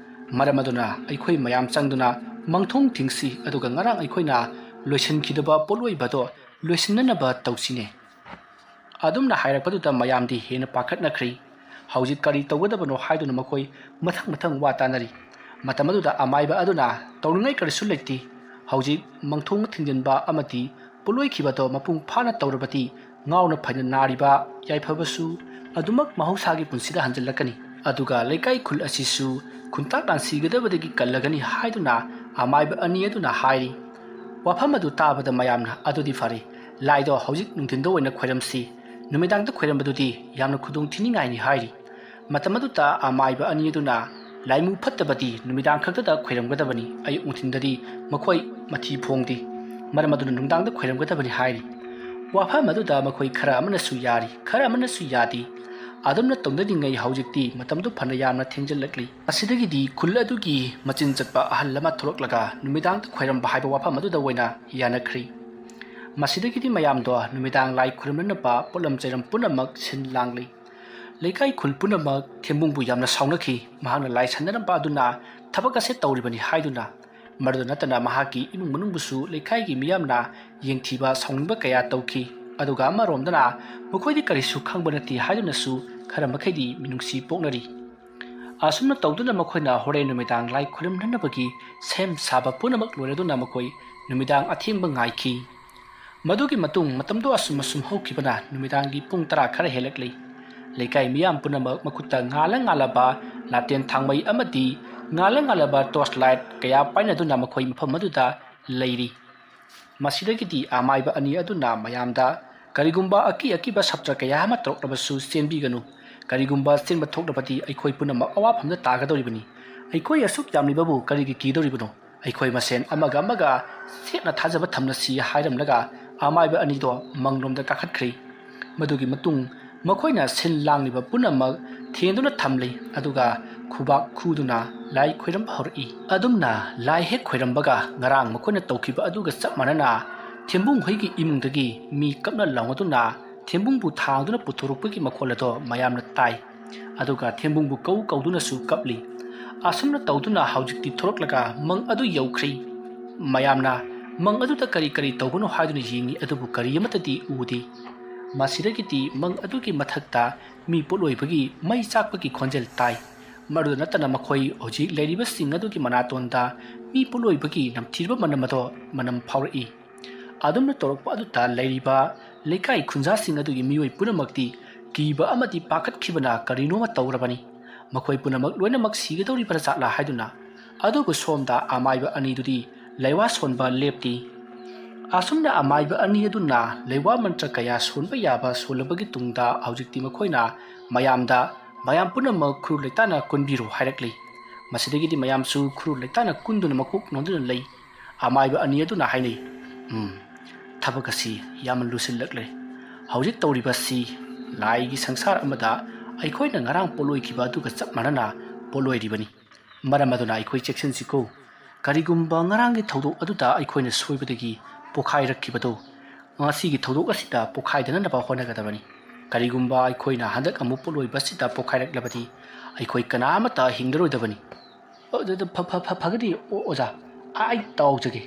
ꯃꯔꯝ ꯑꯗꯨꯅ ꯑꯩꯈꯣꯏ ꯃꯌꯥꯝ ꯆꯪꯗꯨꯅ ꯃꯪꯊꯣꯡ ꯊꯤꯡꯁꯤ ꯑꯗꯨꯒ ꯉꯔꯥꯡ ꯑꯩꯈꯣꯏꯅ ꯂꯣꯏꯁꯤꯟꯈꯤꯗꯕ ꯄꯣꯠꯂꯣꯏꯕꯗꯣ ꯂꯣꯏꯁꯤꯟꯅꯅꯕ ꯇꯧꯁꯤꯅꯦ꯫ ꯑꯗꯨꯝꯅ ꯍꯥꯏꯔꯛꯄꯗꯨꯗ ꯃꯌꯥꯝꯗꯤ ꯍꯦꯟꯅ ꯄꯥꯈꯠꯅꯈ꯭ꯔꯤ꯫ ꯍꯧꯖꯤꯛ ꯀꯔꯤ ꯇꯧꯒꯗꯕꯅꯣ ꯍꯥꯏꯗꯨꯅ ꯃꯈꯣꯏ ꯃꯊꯪ ꯃꯊꯪ ꯋꯥ ꯇꯥꯅꯔꯤ꯫ ꯃꯇꯝ ꯑꯗꯨꯗ ꯑꯃꯥꯏꯕ ꯑꯗꯨꯅ ꯇꯧꯅꯤꯡꯉꯥꯏ ꯀꯔꯤꯁꯨ ꯂꯩꯇꯦ꯫ ꯍꯧꯖꯤꯛ ꯃꯪꯊꯣꯡ ꯊꯤꯡꯖꯤꯟꯕ ꯑꯃꯗꯤ ꯄꯣꯠꯂꯣꯏꯈꯤꯕꯗꯣ ꯃꯄꯨꯡ ꯐꯥꯅ ꯇꯧꯔꯕꯗꯤ ꯉꯥꯎꯅ ꯐꯩꯅ ꯅꯥꯔꯤꯕ ꯌꯥꯏꯐꯕꯁꯨ ꯑꯗꯨꯃꯛ ꯃꯍꯧꯁꯥꯒꯤ ꯄꯨꯟꯁꯤꯗ ꯍꯟꯖꯤꯜꯂꯛꯀꯅꯤ ꯑꯗꯨꯒ ꯂꯩꯀꯥꯏ ꯈꯨꯜ ꯑꯁꯤꯁꯨ ꯈꯨꯟꯇꯥꯛ ꯂꯥꯟꯁꯤꯒꯗꯕꯗꯒꯤ ꯀꯜꯂꯒꯅꯤ ꯍꯥꯏꯗꯨꯅ ꯑꯃꯥꯏꯕ ꯑꯅꯤ ꯑꯗꯨꯅ ꯍꯥꯏꯔꯤ꯫ ꯋꯥꯐꯝ ꯑꯗꯨ ꯇꯥꯕꯗ ꯃꯌꯥꯝꯅ ꯑꯗꯨꯗꯤ ꯐꯔꯦ, ꯂꯥꯏꯗꯣ ꯍꯧꯖꯤꯛ ꯅꯨꯡꯊꯤꯟꯗ ꯑꯣꯏꯅ ꯈꯣꯏꯔꯝꯁꯤ, ꯅꯨꯃꯤꯗꯥꯡꯗ ꯈꯣꯏꯔꯝꯕꯗꯨꯗꯤ ꯌꯥꯝꯅ ꯈꯨꯗꯣꯡ ꯊꯤꯅꯤꯡꯉꯥꯏꯅꯤ ꯍꯥꯏꯔꯤ꯫ ꯃꯇꯝ ꯑꯗꯨꯗ ꯑꯃꯥꯏꯕ ꯑꯅꯤ ꯑꯗꯨꯅ ꯂꯥꯏꯃꯨ ꯐꯠꯇꯕꯗꯤ ꯅꯨꯃꯤꯗꯥꯡ ꯈꯛꯇꯗ ꯈꯣꯏꯔꯝꯒꯗꯕꯅꯤ, ꯑꯌꯨꯛ ꯅꯨꯡꯊꯤꯟꯗꯗꯤ ꯃꯈꯣꯏ ꯃꯊꯤ ꯐꯣꯡꯗꯦ, ꯃꯔꯝ ꯑꯗꯨꯅ ꯅꯨꯡꯗꯥꯡꯗ ꯈꯣꯏꯔꯝꯒꯗꯕꯅꯤ ꯍꯥꯏꯔꯤ꯫ ꯋꯥꯐꯝ ꯑꯗꯨꯗ ꯃꯈꯣꯏ ꯈꯔ ꯑꯃꯅꯁꯨ ꯌꯥꯔꯤ, ꯈꯔ ꯑꯃꯅꯁꯨ ꯌꯥꯗꯦ꯫ ꯑꯗꯨꯝꯅ ꯇꯧꯅꯔꯤꯉꯩ ꯍꯧꯖꯤꯛꯇꯤ ꯃꯇꯝꯗꯨ ꯐꯅ ꯌꯥꯝꯅ ꯊꯦꯡꯖꯤꯜꯂꯛꯂꯤ꯫ ꯑꯁꯤꯗꯒꯤꯗꯤ ꯈꯨꯜ ꯑꯗꯨꯒꯤ ꯃꯆꯤꯟ ꯆꯠꯄ ꯑꯍꯜ ꯑꯃ ꯊꯣꯛꯂꯛꯂꯒ ꯅꯨꯃꯤꯗꯥꯡꯗ ꯈꯣꯏꯔꯝꯕ ꯍꯥꯏꯕ ꯋꯥꯐꯝ ꯑꯗꯨꯗ ꯑꯣꯏꯅ ꯌꯥꯅꯈ꯭ꯔꯤ꯫ ꯃꯁꯤꯗꯒꯤꯗꯤ ꯃꯌꯥꯝꯗꯣ ꯅꯨꯃꯤꯗꯥꯡ ꯂꯥꯏ ꯈꯨꯔꯨꯝꯅꯅꯕ ꯄꯣꯠꯂꯝ ꯆꯩꯔꯝ ꯄꯨꯝꯅꯃꯛ ꯁꯤꯟ ꯂꯥꯡꯂꯤ꯫ ꯂꯩꯀꯥꯏ ꯈꯨꯜ ꯄꯨꯝꯅꯃꯛ ꯊꯦꯝꯕꯨꯡꯕꯨ ꯌꯥꯝꯅ ꯁꯥꯎꯅꯈꯤ꯫ ꯃꯍꯥꯛꯅ ꯂꯥꯏ ꯁꯟꯅꯔꯝꯕ ꯑꯗꯨꯅ ꯊꯕꯛ ꯑꯁꯦ ꯇꯧꯔꯤꯕꯅꯤ ꯍꯥꯏꯗꯨꯅ꯫ ꯃꯗꯨꯗ ꯅꯠꯇꯅ ꯃꯍꯥꯛꯀꯤ ꯏꯃꯨꯡ ꯃꯅꯨꯡꯕꯨꯁꯨ ꯂꯩꯀꯥꯏꯒꯤ ꯃꯤꯌꯥꯝꯅ ꯌꯦꯡꯊꯤꯕ ꯁꯥꯎꯅꯤꯡꯕ ꯀꯌꯥ ꯇꯧꯈꯤ꯫ ꯑꯗꯨꯒ ꯑꯃꯔꯣꯝꯗꯅ ꯃꯈꯣꯏꯗꯤ ꯀꯔꯤꯁꯨ ꯈꯪꯕ ꯅꯠꯇꯦ ꯍꯥꯏꯗꯨꯅꯁꯨ ꯈꯔ ꯃꯈꯩꯗꯤ ꯃꯤꯅꯨꯡꯁꯤ ꯄꯣꯛꯅꯔꯤ꯫ ꯑꯁꯨꯝꯅ ꯇꯧꯗꯨꯅ ꯃꯈꯣꯏꯅ ꯍꯣꯔꯦꯟ ꯅꯨꯃꯤꯗꯥꯡ ꯂꯥꯏ ꯈꯨꯔꯨꯝꯅꯅꯕꯒꯤ ꯁꯦꯝ ꯁꯥꯕ ꯄꯨꯝꯅꯃꯛ ꯂꯣꯏꯔꯗꯨꯅ ꯃꯈꯣꯏ ꯅꯨꯃꯤꯗꯥꯡ ꯑꯊꯦꯡꯕ ꯉꯥꯏꯈꯤ꯫ ꯃꯗꯨꯒꯤ ꯃꯇꯨꯡ ꯃꯇꯝꯗꯨ ꯑꯁꯨꯝ ꯑꯁꯨꯝ ꯍꯧꯈꯤꯕꯅ ꯅꯨꯃꯤꯗꯥꯡꯒꯤ ꯄꯨꯡ 10 ꯈꯔ ꯍꯦꯜꯂꯛꯂꯤ꯫ ꯂꯩꯀꯥꯏ ꯃꯤꯌꯥꯝ ꯄꯨꯝꯅꯃꯛ ꯃꯈꯨꯠꯇ ꯉꯥꯜꯂ ꯉꯥꯜꯂꯕ ꯂꯥꯇꯦꯟ ꯊꯥꯡꯃꯩ ꯑꯃꯗꯤ ꯉꯥꯜꯂ ꯉꯥꯜꯂꯕ ꯇꯣꯔꯆ ꯂꯥꯏꯠ ꯀꯌꯥ ꯄꯥꯏꯅꯗꯨꯅ ꯃꯈꯣꯏ ꯃꯐꯝ ꯑꯗꯨꯗ ꯂꯩꯔꯤ꯫ ꯃꯁꯤꯗꯒꯤꯗꯤ ꯑꯃꯥꯏꯕ ꯑꯅꯤ ꯑꯗꯨꯅ ꯃꯌꯥꯝꯗ ꯀꯔꯤꯒꯨꯝꯕ ꯑꯀꯤ ꯑꯀꯤꯕ ꯁꯞꯇ꯭ꯔ ꯀꯌꯥ ꯑꯃ ꯇꯧꯔꯛꯂꯕꯁꯨ ꯆꯦꯟꯕꯤꯒꯅꯨ, ꯀꯔꯤꯒꯨꯝꯕ ꯆꯦꯟꯕ ꯊꯣꯛꯂꯕꯗꯤ ꯑꯩꯈꯣꯏ ꯄꯨꯝꯅꯃꯛ ꯑꯋꯥꯐꯝꯗ ꯇꯥꯒꯗꯧꯔꯤꯕꯅꯤ, ꯑꯩꯈꯣꯏ ꯑꯁꯨꯛ ꯌꯥꯝꯂꯤꯕꯕꯨ ꯀꯔꯤꯒꯤ ꯀꯤꯗꯧꯔꯤꯕꯅꯣ, ꯑꯩꯈꯣꯏ ꯃꯁꯦꯟ ꯑꯃꯒ ꯑꯃꯒ ꯁꯦꯠꯅ ꯊꯥꯖꯕ ꯊꯝꯂꯁꯤ ꯍꯥꯏꯔꯝꯂꯒ ꯑꯃꯥꯏꯕ ꯑꯅꯤꯗꯣ ꯃꯪꯂꯣꯝꯗ ꯀꯥꯈꯠꯈ꯭ꯔꯤ꯫ ꯃꯗꯨꯒꯤ ꯃꯇꯨꯡ ꯃꯈꯣꯏꯅ ꯁꯤꯟ ꯂꯥꯡꯂꯤꯕ ꯄꯨꯝꯅꯃꯛ ꯊꯦꯡꯗꯨꯅ ꯊꯝꯂꯤ ꯑꯗꯨꯒ ꯈꯨꯕꯥꯛ ꯈꯨꯗꯨꯅ ꯂꯥꯏ ꯈꯣꯏꯔꯝꯕ ꯍꯧꯔꯛꯏ꯫ ꯑꯗꯨꯝꯅ ꯂꯥꯏ ꯍꯦꯛ ꯈꯣꯏꯔꯝꯕꯒ ꯉꯔꯥꯡ ꯃꯈꯣꯏꯅ ꯇꯧꯈꯤꯕ ꯑꯗꯨꯒ ꯆꯞ ꯃꯥꯟꯅꯅ ꯊꯦꯝꯕꯨꯡ ꯍꯣꯏꯒꯤ ꯏꯃꯨꯡꯗꯒꯤ ꯃꯤ ꯀꯞꯅ ꯂꯥꯎꯅꯗꯨꯅ ꯊꯦꯝꯕꯨꯡꯕꯨ ꯊꯥꯡꯗꯨꯅ ꯄꯨꯊꯣꯔꯛꯄꯒꯤ ꯃꯈꯣꯜ ꯑꯗꯣ ꯃꯌꯥꯝꯅ ꯇꯥꯏ꯫ ꯑꯗꯨꯒ ꯊꯦꯝꯕꯨꯡꯕꯨ ꯀꯧ ꯀꯧꯗꯨꯅꯁꯨ ꯀꯞꯂꯤ꯫ ꯑꯁꯨꯝꯅ ꯇꯧꯗꯨꯅ ꯍꯧꯖꯤꯛꯇꯤ ꯊꯣꯔꯛꯂꯒ ꯃꯪ ꯑꯗꯨ ꯌꯧꯈ꯭ꯔꯤ꯫ ꯃꯌꯥꯝꯅ ꯃꯪ ꯑꯗꯨꯗ ꯀꯔꯤ ꯀꯔꯤ ꯇꯧꯕꯅꯣ ꯍꯥꯏꯗꯨꯅ ꯌꯦꯡꯉꯤ ꯑꯗꯨꯕꯨ ꯀꯔꯤ ꯑꯃꯠꯇꯗꯤ ꯎꯗꯦ꯫ ꯃꯁꯤꯗꯒꯤꯗꯤ ꯃꯪ ꯑꯗꯨꯒꯤ ꯃꯊꯛꯇ ꯃꯤ ꯄꯣꯠꯂꯣꯏꯕꯒꯤ ꯃꯩ ꯆꯥꯛꯄꯒꯤ ꯈꯣꯟꯖꯦꯜ ꯇꯥꯏ꯫ ꯃꯗꯨꯗ ꯅꯠꯇꯅ ꯃꯈꯣꯏ ꯍꯧꯖꯤꯛ ꯂꯩꯔꯤꯕꯁꯤꯡ ꯑꯗꯨꯒꯤ ꯃꯅꯥꯇꯣꯟꯗ ꯃꯤ ꯄꯣꯠꯂꯣꯏꯕꯒꯤ ꯅꯝꯊꯤꯔꯕ ꯃꯅꯝ ꯑꯗꯣ ꯃꯅꯝ ꯐꯥꯎꯔꯛꯏ꯫ ꯑꯗꯨꯝꯅ ꯇꯧꯔꯛꯄ ꯑꯗꯨꯗ ꯂꯩꯔꯤꯕ ꯂꯩꯀꯥꯏ ꯈꯨꯟꯖꯥꯁꯤꯡ ꯑꯗꯨꯒꯤ ꯃꯤꯑꯣꯏ ꯄꯨꯝꯅꯃꯛꯇꯤ ꯀꯤꯕ ꯑꯃꯗꯤ ꯄꯥꯈꯠꯈꯤꯕꯅ ꯀꯔꯤꯅꯣꯃ ꯇꯧꯔꯕꯅꯤ ꯃꯈꯣꯏ ꯄꯨꯝꯅꯃꯛ ꯂꯣꯏꯅꯃꯛ ꯁꯤꯒꯗꯧꯔꯤꯕ ꯖꯥꯠꯂꯥ ꯍꯥꯏꯗꯨꯅ ꯑꯗꯨꯕꯨ ꯁꯣꯝꯗ ꯑꯃꯥꯏꯕ ꯑꯅꯤꯗꯨꯗꯤ ꯂꯩꯋꯥ ꯁꯣꯟꯕ ꯂꯦꯞꯇꯤ ꯑꯁꯨꯝꯅ ꯑꯃꯥꯏꯕ ꯑꯅꯤ ꯑꯗꯨꯅ ꯂꯩꯋꯥ ꯃꯟꯇ꯭ꯔ ꯀꯌꯥ ꯁꯣꯟꯕ ꯌꯥꯕ ꯁꯣꯜꯂꯕꯒꯤ ꯇꯨꯡꯗ ꯍꯧꯖꯤꯛꯇꯤ ꯃꯈꯣꯏꯅ ꯃꯌꯥꯝ ꯄꯨꯝꯅꯃꯛ ꯈꯨꯔꯨ ꯂꯩꯇꯥꯅ ꯀꯨꯟꯕꯤꯔꯣ ꯍꯥꯏꯔꯛꯂꯤ ꯃꯁꯤꯗꯒꯤꯗꯤ ꯃꯌꯥꯝꯁꯨ ꯈꯨꯔꯨ ꯂꯩꯇꯥꯅ ꯀꯨꯟꯗꯨꯅ ꯃꯀꯣꯛ ꯅꯣꯟꯗꯨꯅ ꯂꯩ ꯑꯃꯥꯏꯕ ꯑꯅꯤ ꯑꯗꯨꯅ ꯍꯥꯏꯅꯩ ꯊꯕꯛ ꯑꯁꯤ ꯌꯥꯝꯅ ꯂꯨꯁꯤꯜꯂꯛꯂꯦ ꯍꯧꯖꯤꯛ ꯇꯧꯔꯤꯕꯁꯤ ꯂꯥꯏꯒꯤ ꯁꯪꯁꯥꯔ ꯑꯃꯗ ꯑꯩꯈꯣꯏꯅ ꯉꯔꯥꯡ ꯄꯣꯠꯂꯣꯏꯈꯤꯕ ꯑꯗꯨꯒ ꯆꯞ ꯃꯥꯟꯅꯅ ꯄꯣꯠꯂꯣꯏꯔꯤꯕꯅꯤ ꯃꯔꯝ ꯑꯗꯨꯅ ꯑꯩꯈꯣꯏ ꯆꯦꯛꯁꯤꯟꯁꯤꯀꯣ ꯀꯔꯤꯒꯨꯝꯕ ꯉꯔꯥꯡꯒꯤ ꯊꯧꯗꯣꯛ ꯑꯗꯨꯗ ꯑꯩꯈꯣꯏꯅ ꯁꯣꯏꯕꯗꯒꯤ ꯄꯣꯈꯥꯏꯔꯛꯈꯤꯕꯗꯣ ꯉꯁꯤꯒꯤ ꯊꯧꯗꯣꯛ ꯑꯁꯤꯗ ꯄꯣꯈꯥꯏꯗꯅꯕ ꯍꯣꯠꯅꯒꯗꯕꯅꯤ ꯀꯔꯤꯒꯨꯝꯕ ꯑꯩꯈꯣꯏꯅ ꯍꯟꯗꯛ ꯑꯃꯨꯛ ꯄꯣꯠꯂꯣꯏꯕꯁꯤꯗ ꯄꯣꯈꯥꯏꯔꯛꯂꯕꯗꯤ ꯑꯩꯈꯣꯏ ꯀꯅꯥꯃꯠꯇ ꯍꯤꯡꯗꯔꯣꯏꯗꯕꯅꯤ ꯐꯒꯗꯤ ꯑꯣꯖꯥ ꯑꯩ ꯇꯧꯖꯒꯦ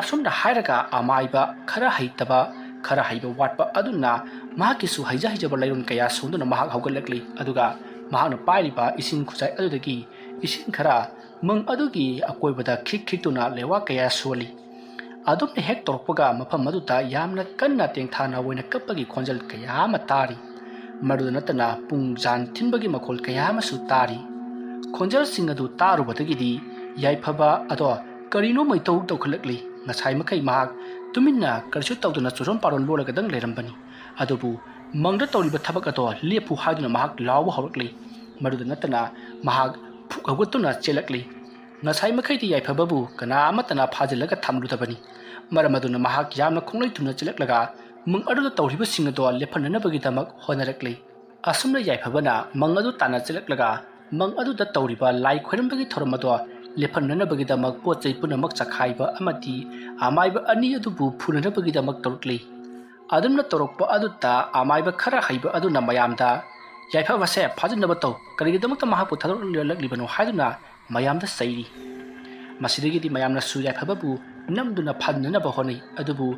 ꯑꯁꯨꯝꯅ ꯍꯥꯏꯔꯒ ꯑꯃꯥꯏꯕ ꯈꯔ ꯍꯩꯇꯕ ꯈꯔ ꯍꯩꯕ ꯋꯥꯠꯄ ꯑꯗꯨꯅ ꯃꯍꯥꯛꯀꯤꯁꯨ ꯍꯩꯖꯕ ꯂꯩꯔꯣꯟ ꯀꯌꯥ ꯁꯣꯟꯗꯨꯅ ꯃꯍꯥꯛ ꯍꯧꯒꯠꯂꯛꯂꯤ ꯑꯗꯨꯒ ꯃꯍꯥꯛꯅ ꯄꯥꯏꯔꯤꯕ ꯏꯁꯤꯡ ꯈꯨꯖꯥꯏ ꯑꯗꯨꯗꯒꯤ ꯏꯁꯤꯡ ꯈꯔ ꯃꯪ ꯑꯗꯨꯒꯤ ꯑꯀꯣꯏꯕꯗ ꯈꯤꯛꯇꯨꯅ ꯂꯩꯋꯥ ꯀꯌꯥ ꯁꯣꯜꯂꯤ ꯑꯗꯨꯝꯅ ꯍꯦꯛ ꯇꯧꯔꯛꯄꯒ ꯃꯐꯝ ꯑꯗꯨꯗ ꯌꯥꯝꯅ ꯀꯟꯅ ꯇꯦꯡꯊꯥꯅ ꯑꯣꯏꯅ ꯀꯞꯄꯒꯤ ꯈꯣꯟꯖꯦꯜ ꯀꯌꯥ ꯑꯃ ꯇꯥꯔꯤ ꯃꯗꯨꯗ ꯅꯠꯇꯅ ꯄꯨꯡ ꯖꯥꯟ ꯊꯤꯟꯕꯒꯤ ꯃꯈꯣꯜ ꯀꯌꯥ ꯑꯃꯁꯨ ꯇꯥꯔꯤ ꯈꯣꯟꯖꯦꯜꯁꯤꯡ ꯑꯗꯨ ꯇꯥꯔꯨꯕꯗꯒꯤꯗꯤ ꯌꯥꯏꯐꯕ ꯑꯗꯣ ꯀꯔꯤꯅꯣ ꯃꯩꯇꯧ ꯇꯧꯈꯠꯂꯛꯂꯤ ꯉꯁꯥꯏ ꯃꯈꯩ ꯃꯍꯥꯛ ꯇꯨꯃꯤꯟꯅ ꯀꯔꯤꯁꯨ ꯇꯧꯗꯨꯅ ꯆꯨꯔꯣꯟ ꯄꯥꯔꯣꯟ ꯂꯣꯜꯂꯒꯗꯪ ꯂꯩꯔꯝꯕꯅꯤ ꯑꯗꯨꯕꯨ ꯃꯪꯗ ꯇꯧꯔꯤꯕ ꯊꯕꯛ ꯑꯗꯣ ꯂꯦꯞꯄꯨ ꯍꯥꯏꯗꯨꯅ ꯃꯍꯥꯛ ꯂꯥꯎꯕ ꯍꯧꯔꯛꯂꯤ ꯃꯗꯨꯗ ꯅꯠꯇꯅ ꯃꯍꯥꯛ ꯐꯨꯛ ꯍꯧꯒꯠꯇꯨꯅ ꯆꯦꯜꯂꯛꯂꯤ ꯉꯁꯥꯏ ꯃꯈꯩꯗꯤ ꯌꯥꯏꯐꯕꯕꯨ ꯀꯅꯥ ꯑꯃꯠꯇꯅ ꯐꯥꯖꯤꯜꯂꯒ ꯊꯝꯂꯨꯗꯕꯅꯤ ꯃꯔꯝ ꯑꯗꯨꯅ ꯃꯍꯥꯛ ꯌꯥꯝꯅ ꯈꯣꯡꯂꯩ ꯊꯨꯝꯅ ꯆꯦꯜꯂꯛꯂꯒ ꯃꯪ ꯑꯗꯨꯗ ꯇꯧꯔꯤꯕꯁꯤꯡ ꯑꯗꯣ ꯂꯦꯞꯍꯟꯅꯅꯕꯒꯤꯗꯃꯛ ꯍꯣꯠꯅꯔꯛꯂꯤ ꯑꯁꯨꯝꯅ ꯌꯥꯏꯐꯕꯅ ꯃꯪ ꯑꯗꯨ ꯇꯥꯟꯅ ꯆꯦꯜꯂꯛꯂꯒ ꯃꯪ ꯑꯗꯨꯗ ꯇꯧꯔꯤꯕ ꯂꯥꯏ ꯈꯣꯏꯔꯝꯕꯒꯤ ꯊꯧꯔꯝ ꯑꯗꯣ ꯂꯦꯞꯍꯟꯅꯅꯕꯒꯤꯗꯃꯛ ꯄꯣꯠ ꯆꯩ ꯄꯨꯝꯅꯃꯛ ꯆꯈꯥꯏꯕ ꯑꯃꯗꯤ ꯑꯃꯥꯏꯕ ꯑꯅꯤ ꯑꯗꯨꯕꯨ ꯐꯨꯅꯅꯕꯒꯤꯗꯃꯛ ꯇꯧꯔꯛꯂꯤ ꯑꯗꯨꯝꯅ ꯇꯧꯔꯛꯄ ꯑꯗꯨꯗ ꯑꯃꯥꯏꯕ ꯈꯔ ꯍꯩꯕ ꯑꯗꯨꯅ ꯃꯌꯥꯝꯗ ꯌꯥꯏꯐꯕꯁꯦ ꯐꯥꯖꯤꯟꯅꯕ ꯇꯧ ꯀꯔꯤꯒꯤꯗꯃꯛꯇ ꯃꯍꯥꯛꯄꯨ ꯊꯥꯗꯣꯛꯂꯛꯂꯤꯕꯅꯣ ꯍꯥꯏꯗꯨꯅ ꯃꯌꯥꯝꯗ ꯆꯩꯔꯤ ꯃꯁꯤꯗꯒꯤꯗꯤ ꯃꯌꯥꯝꯅꯁꯨ ꯌꯥꯏꯐꯕꯕꯨ ꯅꯝꯗꯨꯅ ꯐꯥꯖꯤꯟꯅꯅꯕ ꯍꯣꯠꯅꯩ ꯑꯗꯨꯕꯨ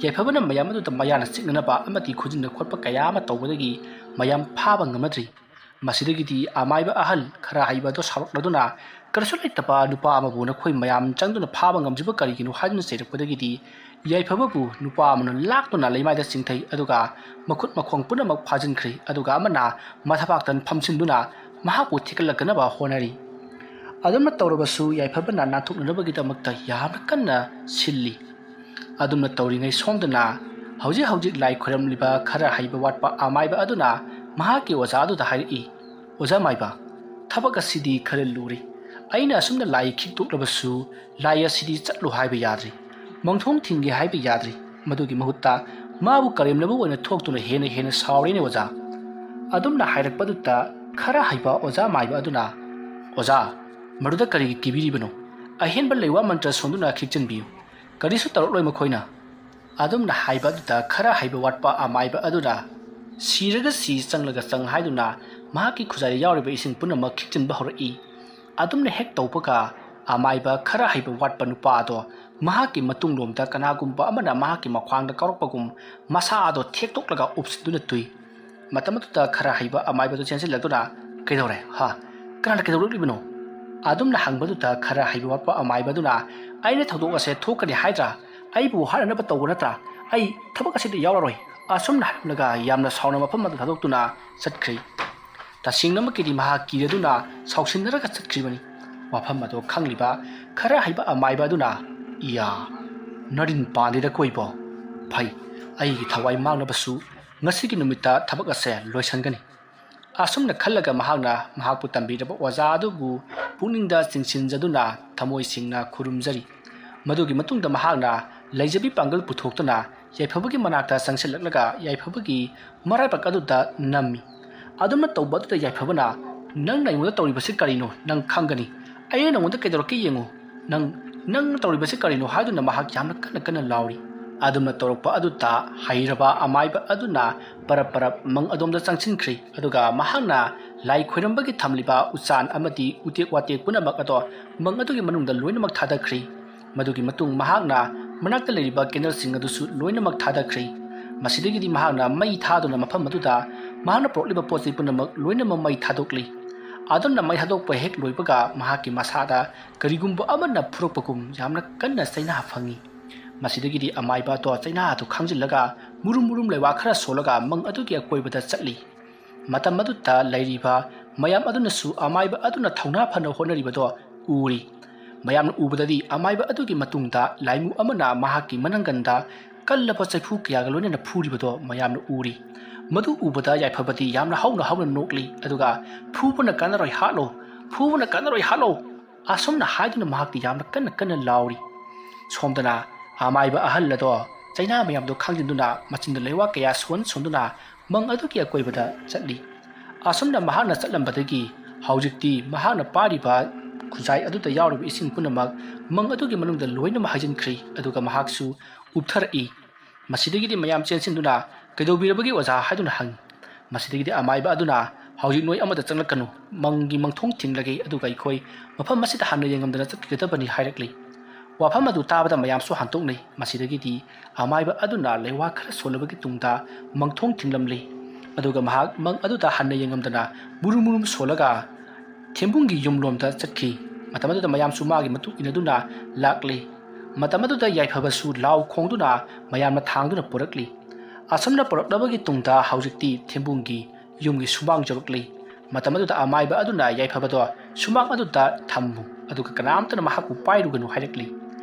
ꯌꯥꯏꯐꯕꯅ ꯃꯌꯥꯝ ꯑꯗꯨꯗ ꯃꯌꯥꯅ ꯆꯤꯛꯅꯅꯕ ꯑꯃꯗꯤ ꯈꯨꯖꯤꯟꯅ ꯈꯣꯠꯄ ꯀꯌꯥ ꯑꯃ ꯇꯧꯕꯗꯒꯤ ꯃꯌꯥꯝ ꯐꯥꯕ ꯉꯝꯅꯗ꯭ꯔꯤ ꯃꯁꯤꯗꯒꯤꯗꯤ ꯑꯃꯥꯏꯕ ꯑꯍꯜ ꯈꯔ ꯍꯩꯕ ꯑꯗꯨ ꯁꯥꯎꯔꯛꯂꯗꯨꯅ ꯀꯔꯤꯁꯨ ꯂꯩꯇꯕ ꯅꯨꯄꯥ ꯑꯃꯕꯨ ꯅꯈꯣꯏ ꯃꯌꯥꯝ ꯆꯪꯗꯨꯅ ꯐꯥꯕ ꯉꯝꯖꯕ ꯀꯔꯤꯒꯤꯅꯣ ꯍꯥꯏꯗꯨꯅ ꯆꯩꯔꯛꯄꯗꯒꯤꯗꯤ ꯌꯥꯏꯐꯕꯕꯨ ꯅꯨꯄꯥ ꯑꯃꯅ ꯂꯥꯛꯇꯨꯅ ꯂꯩꯃꯥꯏꯗ ꯆꯤꯡꯊꯩ ꯑꯗꯨꯒ ꯃꯈꯨꯠ ꯃꯈꯣꯡ ꯄꯨꯝꯅꯃꯛ ꯐꯥꯖꯤꯟꯈ꯭ꯔꯤ ꯑꯗꯨꯒ ꯑꯃꯅ ꯃꯊꯕꯥꯛꯇ ꯐꯝꯖꯤꯟꯗꯨꯅ ꯃꯍꯥꯛꯄꯨ ꯊꯦꯛꯀꯠꯂꯛꯅꯕ ꯍꯣꯠꯅꯔꯤ ꯑꯗꯨꯝꯅ ꯇꯧꯔꯕꯁꯨ ꯌꯥꯏꯐꯕꯅ ꯅꯥꯟꯊꯣꯛꯅꯅꯕꯒꯤꯗꯃꯛꯇ ꯌꯥꯝꯅ ꯀꯟꯅ ꯁꯤꯜꯂꯤ ꯑꯗꯨꯝꯅ ꯇꯧꯔꯤꯉꯩ ꯁꯣꯝꯗꯅ ꯍꯧꯖꯤꯛ ꯂꯥꯏ ꯈꯣꯏꯔꯝꯂꯤꯕ ꯈꯔ ꯍꯩꯕ ꯋꯥꯠꯄ ꯑꯃꯥꯏꯕ ꯑꯗꯨꯅ ꯃꯍꯥꯛꯀꯤ ꯑꯣꯖꯥ ꯑꯗꯨꯗ ꯍꯥꯏꯔꯛꯏ ꯑꯣꯖꯥ ꯃꯥꯏꯕ ꯊꯕꯛ ꯑꯁꯤꯗꯤ ꯈꯔ ꯂꯨꯔꯤ ꯑꯩꯅ ꯑꯁꯨꯝꯅ ꯂꯥꯏ ꯈꯤꯛꯇꯣꯛꯂꯕꯁꯨ ꯂꯥꯏ ꯑꯁꯤꯗꯤ ꯆꯠꯂꯨ ꯍꯥꯏꯕ ꯌꯥꯗ꯭ꯔꯤ ꯃꯪꯊꯣꯡ ꯊꯤꯡꯒꯦ ꯍꯥꯏꯕ ꯌꯥꯗ꯭ꯔꯤ ꯃꯗꯨꯒꯤ ꯃꯍꯨꯠꯇ ꯃꯥꯕꯨ ꯀꯔꯦꯝꯅꯕ ꯑꯣꯏꯅ ꯊꯣꯛꯇꯨꯅ ꯍꯦꯟꯅ ꯁꯥꯎꯔꯦꯅꯦ ꯑꯣꯖꯥ ꯑꯗꯨꯝꯅ ꯍꯥꯏꯔꯛꯄꯗꯨꯗ ꯈꯔ ꯍꯩꯕ ꯑꯣꯖꯥ ꯃꯥꯏꯕ ꯑꯗꯨꯅ ꯑꯣꯖꯥ ꯃꯗꯨꯗ ꯀꯔꯤꯒꯤ ꯀꯤꯕꯤꯔꯤꯕꯅꯣ ꯑꯍꯦꯟꯕ ꯂꯩꯋꯥ ꯃꯟꯇ꯭ꯔ ꯁꯣꯟꯗꯨꯅ ꯈꯤꯛꯆꯟꯕꯤꯌꯨ ꯀꯔꯤꯁꯨ ꯇꯧꯔꯛꯂꯣꯏ ꯃꯈꯣꯏꯅ ꯑꯗꯨꯝꯅ ꯍꯥꯏꯕ ꯑꯗꯨꯗ ꯈꯔ ꯍꯩꯕ ꯋꯥꯠꯄ ꯑꯃꯥꯏꯕ ꯑꯗꯨꯅ ꯁꯤꯔꯒ ꯁꯤ ꯆꯪꯂꯒ ꯆꯪ ꯍꯥꯏꯗꯨꯅ ꯃꯍꯥꯛꯀꯤ ꯈꯨꯖꯥꯏꯗ ꯌꯥꯎꯔꯤꯕ ꯏꯁꯤꯡ ꯄꯨꯝꯅꯃꯛ ꯈꯤꯛꯆꯤꯟꯕ ꯍꯧꯔꯛꯏ ꯑꯗꯨꯝꯅ ꯍꯦꯛ ꯇꯧꯕꯒ ꯑꯃꯥꯏꯕ ꯈꯔ ꯍꯩꯕ ꯋꯥꯠꯄ ꯅꯨꯄꯥ ꯑꯗꯣ ꯃꯍꯥꯛꯀꯤ ꯃꯇꯨꯡꯂꯣꯝꯗ ꯀꯅꯥꯒꯨꯝꯕ ꯑꯃꯅ ꯃꯍꯥꯛꯀꯤ ꯃꯈ꯭ꯋꯥꯡꯗ ꯀꯥꯎꯔꯛꯄꯒꯨꯝ ꯃꯁꯥ ꯑꯗꯣ ꯊꯦꯛꯇꯣꯛꯂꯒ ꯎꯞꯁꯤꯟꯗꯨꯅ ꯇꯨꯏ ꯃꯇꯝ ꯑꯗꯨꯗ ꯈꯔ ꯍꯩꯕ ꯑꯃꯥꯏꯕꯗꯨ ꯆꯦꯟꯁꯤꯜꯂꯛꯇꯨꯅ ꯀꯩꯗꯧꯔꯦ ꯀꯅꯥꯅ ꯀꯩꯗꯧꯔꯛꯂꯤꯕꯅꯣ ꯑꯗꯨꯝꯅ ꯍꯪꯕꯗꯨꯗ ꯈꯔ ꯍꯩꯕ ꯋꯥꯠꯄ ꯑꯃꯥꯏꯕꯗꯨꯅ ꯑꯩꯅ ꯊꯧꯗꯣꯛ ꯑꯁꯦ ꯊꯣꯛꯀꯅꯤ ꯍꯥꯏꯗ꯭ꯔꯥ ꯑꯩꯕꯨ ꯍꯥꯠꯅꯅꯕ ꯇꯧꯕ ꯅꯠꯇ꯭ꯔꯥ ꯑꯩ ꯊꯕꯛ ꯑꯁꯤꯗ ꯌꯥꯎꯔꯔꯣꯏ ꯑꯁꯨꯝꯅ ꯍꯥꯏꯔꯝꯂꯒ ꯌꯥꯝꯅ ꯁꯥꯎꯅ ꯃꯐꯝ ꯑꯗꯨ ꯊꯥꯗꯣꯛꯇꯨꯅ ꯆꯠꯈ꯭ꯔꯤ ꯇꯁꯦꯡꯅꯃꯛꯀꯤꯗꯤ ꯃꯍꯥꯛ ꯀꯤꯔꯗꯨꯅ ꯁꯥꯎꯁꯤꯟꯅꯔꯒ ꯆꯠꯈ꯭ꯔꯤꯕꯅꯤ ꯃꯐꯝ ꯑꯗꯨ ꯈꯪꯂꯤꯕ ꯈꯔ ꯍꯩꯕ ꯑꯃꯥꯏꯕ ꯑꯗꯨꯅ ꯏꯌꯥ ꯅꯔꯤꯟ ꯄꯥꯟꯗꯦꯗ ꯀꯣꯏꯕꯣ ꯐꯩ ꯑꯩꯒꯤ ꯊꯋꯥꯏ ꯃꯥꯡꯅꯕꯁꯨ ꯉꯁꯤꯒꯤ ꯅꯨꯃꯤꯠꯇ ꯊꯕꯛ ꯑꯁꯦ ꯂꯣꯏꯁꯤꯟꯒꯅꯤ ꯑꯁꯨꯝꯅ ꯈꯜꯂꯒ ꯃꯍꯥꯛꯅ ꯃꯍꯥꯛꯄꯨ ꯇꯝꯕꯤꯔꯕ ꯑꯣꯖꯥ ꯑꯗꯨꯕꯨ ꯄꯨꯛꯅꯤꯡꯗ ꯆꯤꯡꯁꯤꯟꯖꯗꯨꯅ ꯊꯃꯣꯏ ꯁꯦꯡꯅ ꯈꯨꯔꯨꯝꯖꯔꯤ ꯃꯗꯨꯒꯤ ꯃꯇꯨꯡꯗ ꯃꯍꯥꯛꯅ ꯂꯩꯖꯕꯤ ꯄꯥꯡꯒꯜ ꯄꯨꯊꯣꯛꯇꯨꯅ ꯌꯥꯏꯐꯕꯒꯤ ꯃꯅꯥꯛꯇ ꯆꯪꯁꯤꯜꯂꯛꯂꯒ ꯌꯥꯏꯐꯕꯒꯤ ꯃꯔꯥꯏꯕꯛ ꯑꯗꯨꯗ ꯅꯝꯃꯤ ꯑꯗꯨꯝꯅ ꯇꯧꯕ ꯑꯗꯨꯗ ꯌꯥꯏꯐꯕꯅ ꯅꯪꯅ ꯑꯩꯉꯣꯟꯗ ꯇꯧꯔꯤꯕꯁꯤ ꯀꯔꯤꯅꯣ ꯅꯪ ꯈꯪꯒꯅꯤ ꯑꯩꯅ ꯅꯉꯣꯟꯗ ꯀꯩꯗꯧꯔꯛꯀꯦ ꯌꯦꯡꯉꯨ ꯅꯪꯅ ꯇꯧꯔꯤꯕꯁꯤ ꯀꯔꯤꯅꯣ ꯍꯥꯏꯗꯨꯅ ꯃꯍꯥꯛ ꯌꯥꯝꯅ ꯀꯟꯅ ꯂꯥꯎꯔꯤ ꯑꯗꯨꯝꯅ ꯇꯧꯔꯛꯄ ꯑꯗꯨꯗ ꯍꯩꯔꯕ ꯑꯃꯥꯏꯕ ꯑꯗꯨꯅ ꯄꯔꯞ ꯃꯪ ꯑꯗꯣꯝꯗ ꯆꯪꯁꯤꯟꯈ꯭ꯔꯤ ꯑꯗꯨꯒ ꯃꯍꯥꯛꯅ ꯂꯥꯏ ꯈꯣꯏꯔꯝꯕꯒꯤ ꯊꯝꯂꯤꯕ ꯎꯆꯥꯟ ꯑꯃꯗꯤ ꯎꯇꯦꯛ ꯋꯥꯇꯦꯛ ꯄꯨꯝꯅꯃꯛ ꯑꯗꯣ ꯃꯪ ꯑꯗꯨꯒꯤ ꯃꯅꯨꯡꯗ ꯂꯣꯏꯅꯃꯛ ꯊꯥꯗꯈ꯭ꯔꯤ ꯃꯗꯨꯒꯤ ꯃꯇꯨꯡ ꯃꯍꯥꯛꯅ ꯃꯅꯥꯛꯇ ꯂꯩꯔꯤꯕ ꯀꯦꯟꯗꯜꯁꯤꯡ ꯑꯗꯨꯁꯨ ꯂꯣꯏꯅꯃꯛ ꯊꯥꯗꯈ꯭ꯔꯤ ꯃꯁꯤꯗꯒꯤꯗꯤ ꯃꯍꯥꯛꯅ ꯃꯩ ꯊꯥꯗꯨꯅ ꯃꯐꯝ ꯑꯗꯨꯗ ꯃꯍꯥꯛꯅ ꯄꯨꯔꯛꯂꯤꯕ ꯄꯣꯠ ꯆꯩ ꯄꯨꯝꯅꯃꯛ ꯂꯣꯏꯅꯃꯛ ꯃꯩ ꯊꯥꯗꯣꯛꯂꯤ ꯑꯗꯨꯝꯅ ꯃꯩ ꯊꯥꯗꯣꯛꯄ ꯍꯦꯛ ꯂꯣꯏꯕꯒ ꯃꯍꯥꯛꯀꯤ ꯃꯁꯥꯗ ꯀꯔꯤꯒꯨꯝꯕ ꯑꯃꯅ ꯐꯨꯔꯛꯄꯒꯨꯝ ꯌꯥꯝꯅ ꯀꯟꯅ ꯆꯩꯅꯥ ꯐꯪꯉꯤ ꯃꯁꯤꯗꯒꯤꯗꯤ ꯑꯃꯥꯏꯕ ꯑꯗꯣ ꯆꯩꯅꯥ ꯑꯗꯨ ꯈꯪꯖꯤꯜꯂꯒ ꯃꯨꯔꯨꯝ ꯃꯨꯔꯨꯝ ꯂꯩꯋꯥ ꯈꯔ ꯁꯣꯜꯂꯒ ꯃꯪ ꯑꯗꯨꯒꯤ ꯑꯀꯣꯏꯕꯗ ꯆꯠꯂꯤ ꯃꯇꯝ ꯑꯗꯨꯗ ꯂꯩꯔꯤꯕ ꯃꯌꯥꯝ ꯑꯗꯨꯅꯁꯨ ꯑꯃꯥꯏꯕ ꯑꯗꯨꯅ ꯊꯧꯅꯥ ꯐꯅ ꯍꯣꯠꯅꯔꯤꯕꯗꯣ ꯎꯔꯤ ꯃꯌꯥꯝꯅ ꯎꯕꯗꯗꯤ ꯑꯃꯥꯏꯕ ꯑꯗꯨꯒꯤ ꯃꯇꯨꯡꯗ ꯂꯥꯏꯃꯨ ꯑꯃꯅ ꯃꯍꯥꯛꯀꯤ ꯃꯅꯪꯒꯟꯗ ꯀꯜꯂꯕ ꯆꯩꯐꯨ ꯀꯌꯥꯒ ꯂꯣꯏꯅꯅ ꯐꯨꯔꯤꯕꯗꯣ ꯃꯌꯥꯝꯅ ꯎꯔꯤ ꯃꯗꯨ ꯎꯕꯗ ꯌꯥꯏꯐꯕꯗꯤ ꯌꯥꯝꯅ ꯍꯧꯅ ꯅꯣꯛꯂꯤ ꯑꯗꯨꯒ ꯐꯨꯕꯅ ꯀꯥꯟꯅꯔꯣꯏ ꯍꯥꯠꯂꯣ ꯐꯨꯕꯅ ꯀꯥꯟꯅꯔꯣꯏ ꯍꯥꯠꯂꯣ ꯑꯁꯨꯝꯅ ꯍꯥꯏꯗꯨꯅ ꯃꯍꯥꯛꯇꯤ ꯌꯥꯝꯅ ꯀꯟꯅ ꯂꯥꯎꯔꯤ ꯁꯣꯝꯗꯅ ꯑꯃꯥꯏꯕ ꯑꯍꯜ ꯑꯗꯣ ꯆꯩꯅꯥ ꯃꯌꯥꯝꯗꯣ ꯈꯪꯖꯤꯟꯗꯨꯅ ꯃꯆꯤꯟꯗ ꯂꯩꯋꯥ ꯀꯌꯥ ꯁꯣꯟꯗꯨꯅ ꯃꯪ ꯑꯗꯨꯒꯤ ꯑꯀꯣꯏꯕꯗ ꯆꯠꯂꯤ ꯑꯁꯨꯝꯅ ꯃꯍꯥꯛꯅ ꯆꯠꯂꯝꯕꯗꯒꯤ ꯍꯧꯖꯤꯛꯇꯤ ꯃꯍꯥꯛꯅ ꯄꯥꯔꯤꯕ ꯈꯨꯖꯥꯏ ꯑꯗꯨꯗ ꯌꯥꯎꯔꯤꯕ ꯏꯁꯤꯡ ꯄꯨꯝꯅꯃꯛ ꯃꯪ ꯑꯗꯨꯒꯤ ꯃꯅꯨꯡꯗ ꯂꯣꯏꯅꯃꯛ ꯍꯩꯖꯤꯟꯈ꯭ꯔꯤ ꯑꯗꯨꯒ ꯃꯍꯥꯛꯁꯨ ꯎꯞꯊꯔꯛꯏ ꯃꯁꯤꯗꯒꯤꯗꯤ ꯃꯌꯥꯝ ꯆꯦꯟꯁꯤꯟꯗꯨꯅ ꯀꯩꯗꯧꯕꯤꯔꯕꯒꯦ ꯑꯣꯖꯥ ꯍꯥꯏꯗꯨꯅ ꯍꯪꯉꯤ ꯃꯁꯤꯗꯒꯤꯗꯤ ꯑꯃꯥꯏꯕ ꯑꯗꯨꯅ ꯍꯧꯖꯤꯛ ꯅꯣꯏ ꯑꯃꯗ ꯆꯪꯂꯛꯀꯅꯨ ꯃꯪꯒꯤ ꯃꯪꯊꯣꯡ ꯊꯤꯡꯂꯒꯦ ꯑꯗꯨꯒ ꯑꯩꯈꯣꯏ ꯃꯐꯝ ꯑꯁꯤꯗ ꯍꯥꯟꯅ ꯌꯦꯡꯉꯝꯗꯅ ꯆꯠꯈꯤꯒꯗꯕꯅꯤ ꯍꯥꯏꯔꯛꯂꯤ ꯋꯥꯐꯝ ꯑꯗꯨ ꯇꯥꯕꯗ ꯃꯌꯥꯝꯁꯨ ꯍꯟꯇꯣꯛꯅꯩ ꯃꯁꯤꯗꯒꯤꯗꯤ ꯑꯃꯥꯏꯕ ꯑꯗꯨꯅ ꯂꯩꯋꯥ ꯈꯔ ꯁꯣꯜꯂꯕꯒꯤ ꯇꯨꯡꯗ ꯃꯪꯊꯣꯡ ꯊꯤꯡꯂꯝꯂꯤ ꯑꯗꯨꯒ ꯃꯍꯥꯛ ꯃꯪ ꯑꯗꯨꯗ ꯍꯟꯅ ꯌꯦꯡꯉꯝꯗꯅ ꯃꯨꯔꯨꯝ ꯁꯣꯜꯂꯒ ꯊꯦꯝꯕꯨꯡꯒꯤ ꯌꯨꯝꯂꯣꯝꯗ ꯆꯠꯈꯤ ꯃꯇꯝ ꯑꯗꯨꯗ ꯃꯌꯥꯝꯁꯨ ꯃꯥꯒꯤ ꯃꯇꯨꯡ ꯏꯟꯅꯗꯨꯅ ꯂꯥꯛꯂꯤ ꯃꯇꯝ ꯑꯗꯨꯗ ꯌꯥꯏꯐꯕꯁꯨ ꯂꯥꯎ ꯈꯣꯡꯗꯨꯅ ꯃꯌꯥꯝꯅ ꯊꯥꯡꯗꯨꯅ ꯄꯨꯔꯛꯂꯤ ꯑꯁꯨꯝꯅ ꯄꯨꯔꯛꯂꯕꯒꯤ ꯇꯨꯡꯗ ꯍꯧꯖꯤꯛꯇꯤ ꯊꯦꯝꯕꯨꯡꯒꯤ ꯌꯨꯝꯒꯤ ꯁꯨꯃꯥꯡ ꯌꯧꯔꯛꯂꯤ ꯃꯇꯝ ꯑꯗꯨꯗ ꯑꯃꯥꯏꯕ ꯑꯗꯨꯅ ꯌꯥꯏꯐꯕꯗꯣ ꯁꯨꯃꯥꯡ ꯑꯗꯨꯗ ꯊꯝꯃꯨ ꯑꯗꯨꯒ ꯀꯅꯥꯝꯇꯅ ꯃꯍꯥꯛꯄꯨ ꯄꯥꯏꯔꯨꯒꯅꯨ ꯍꯥꯏꯔꯛꯂꯤ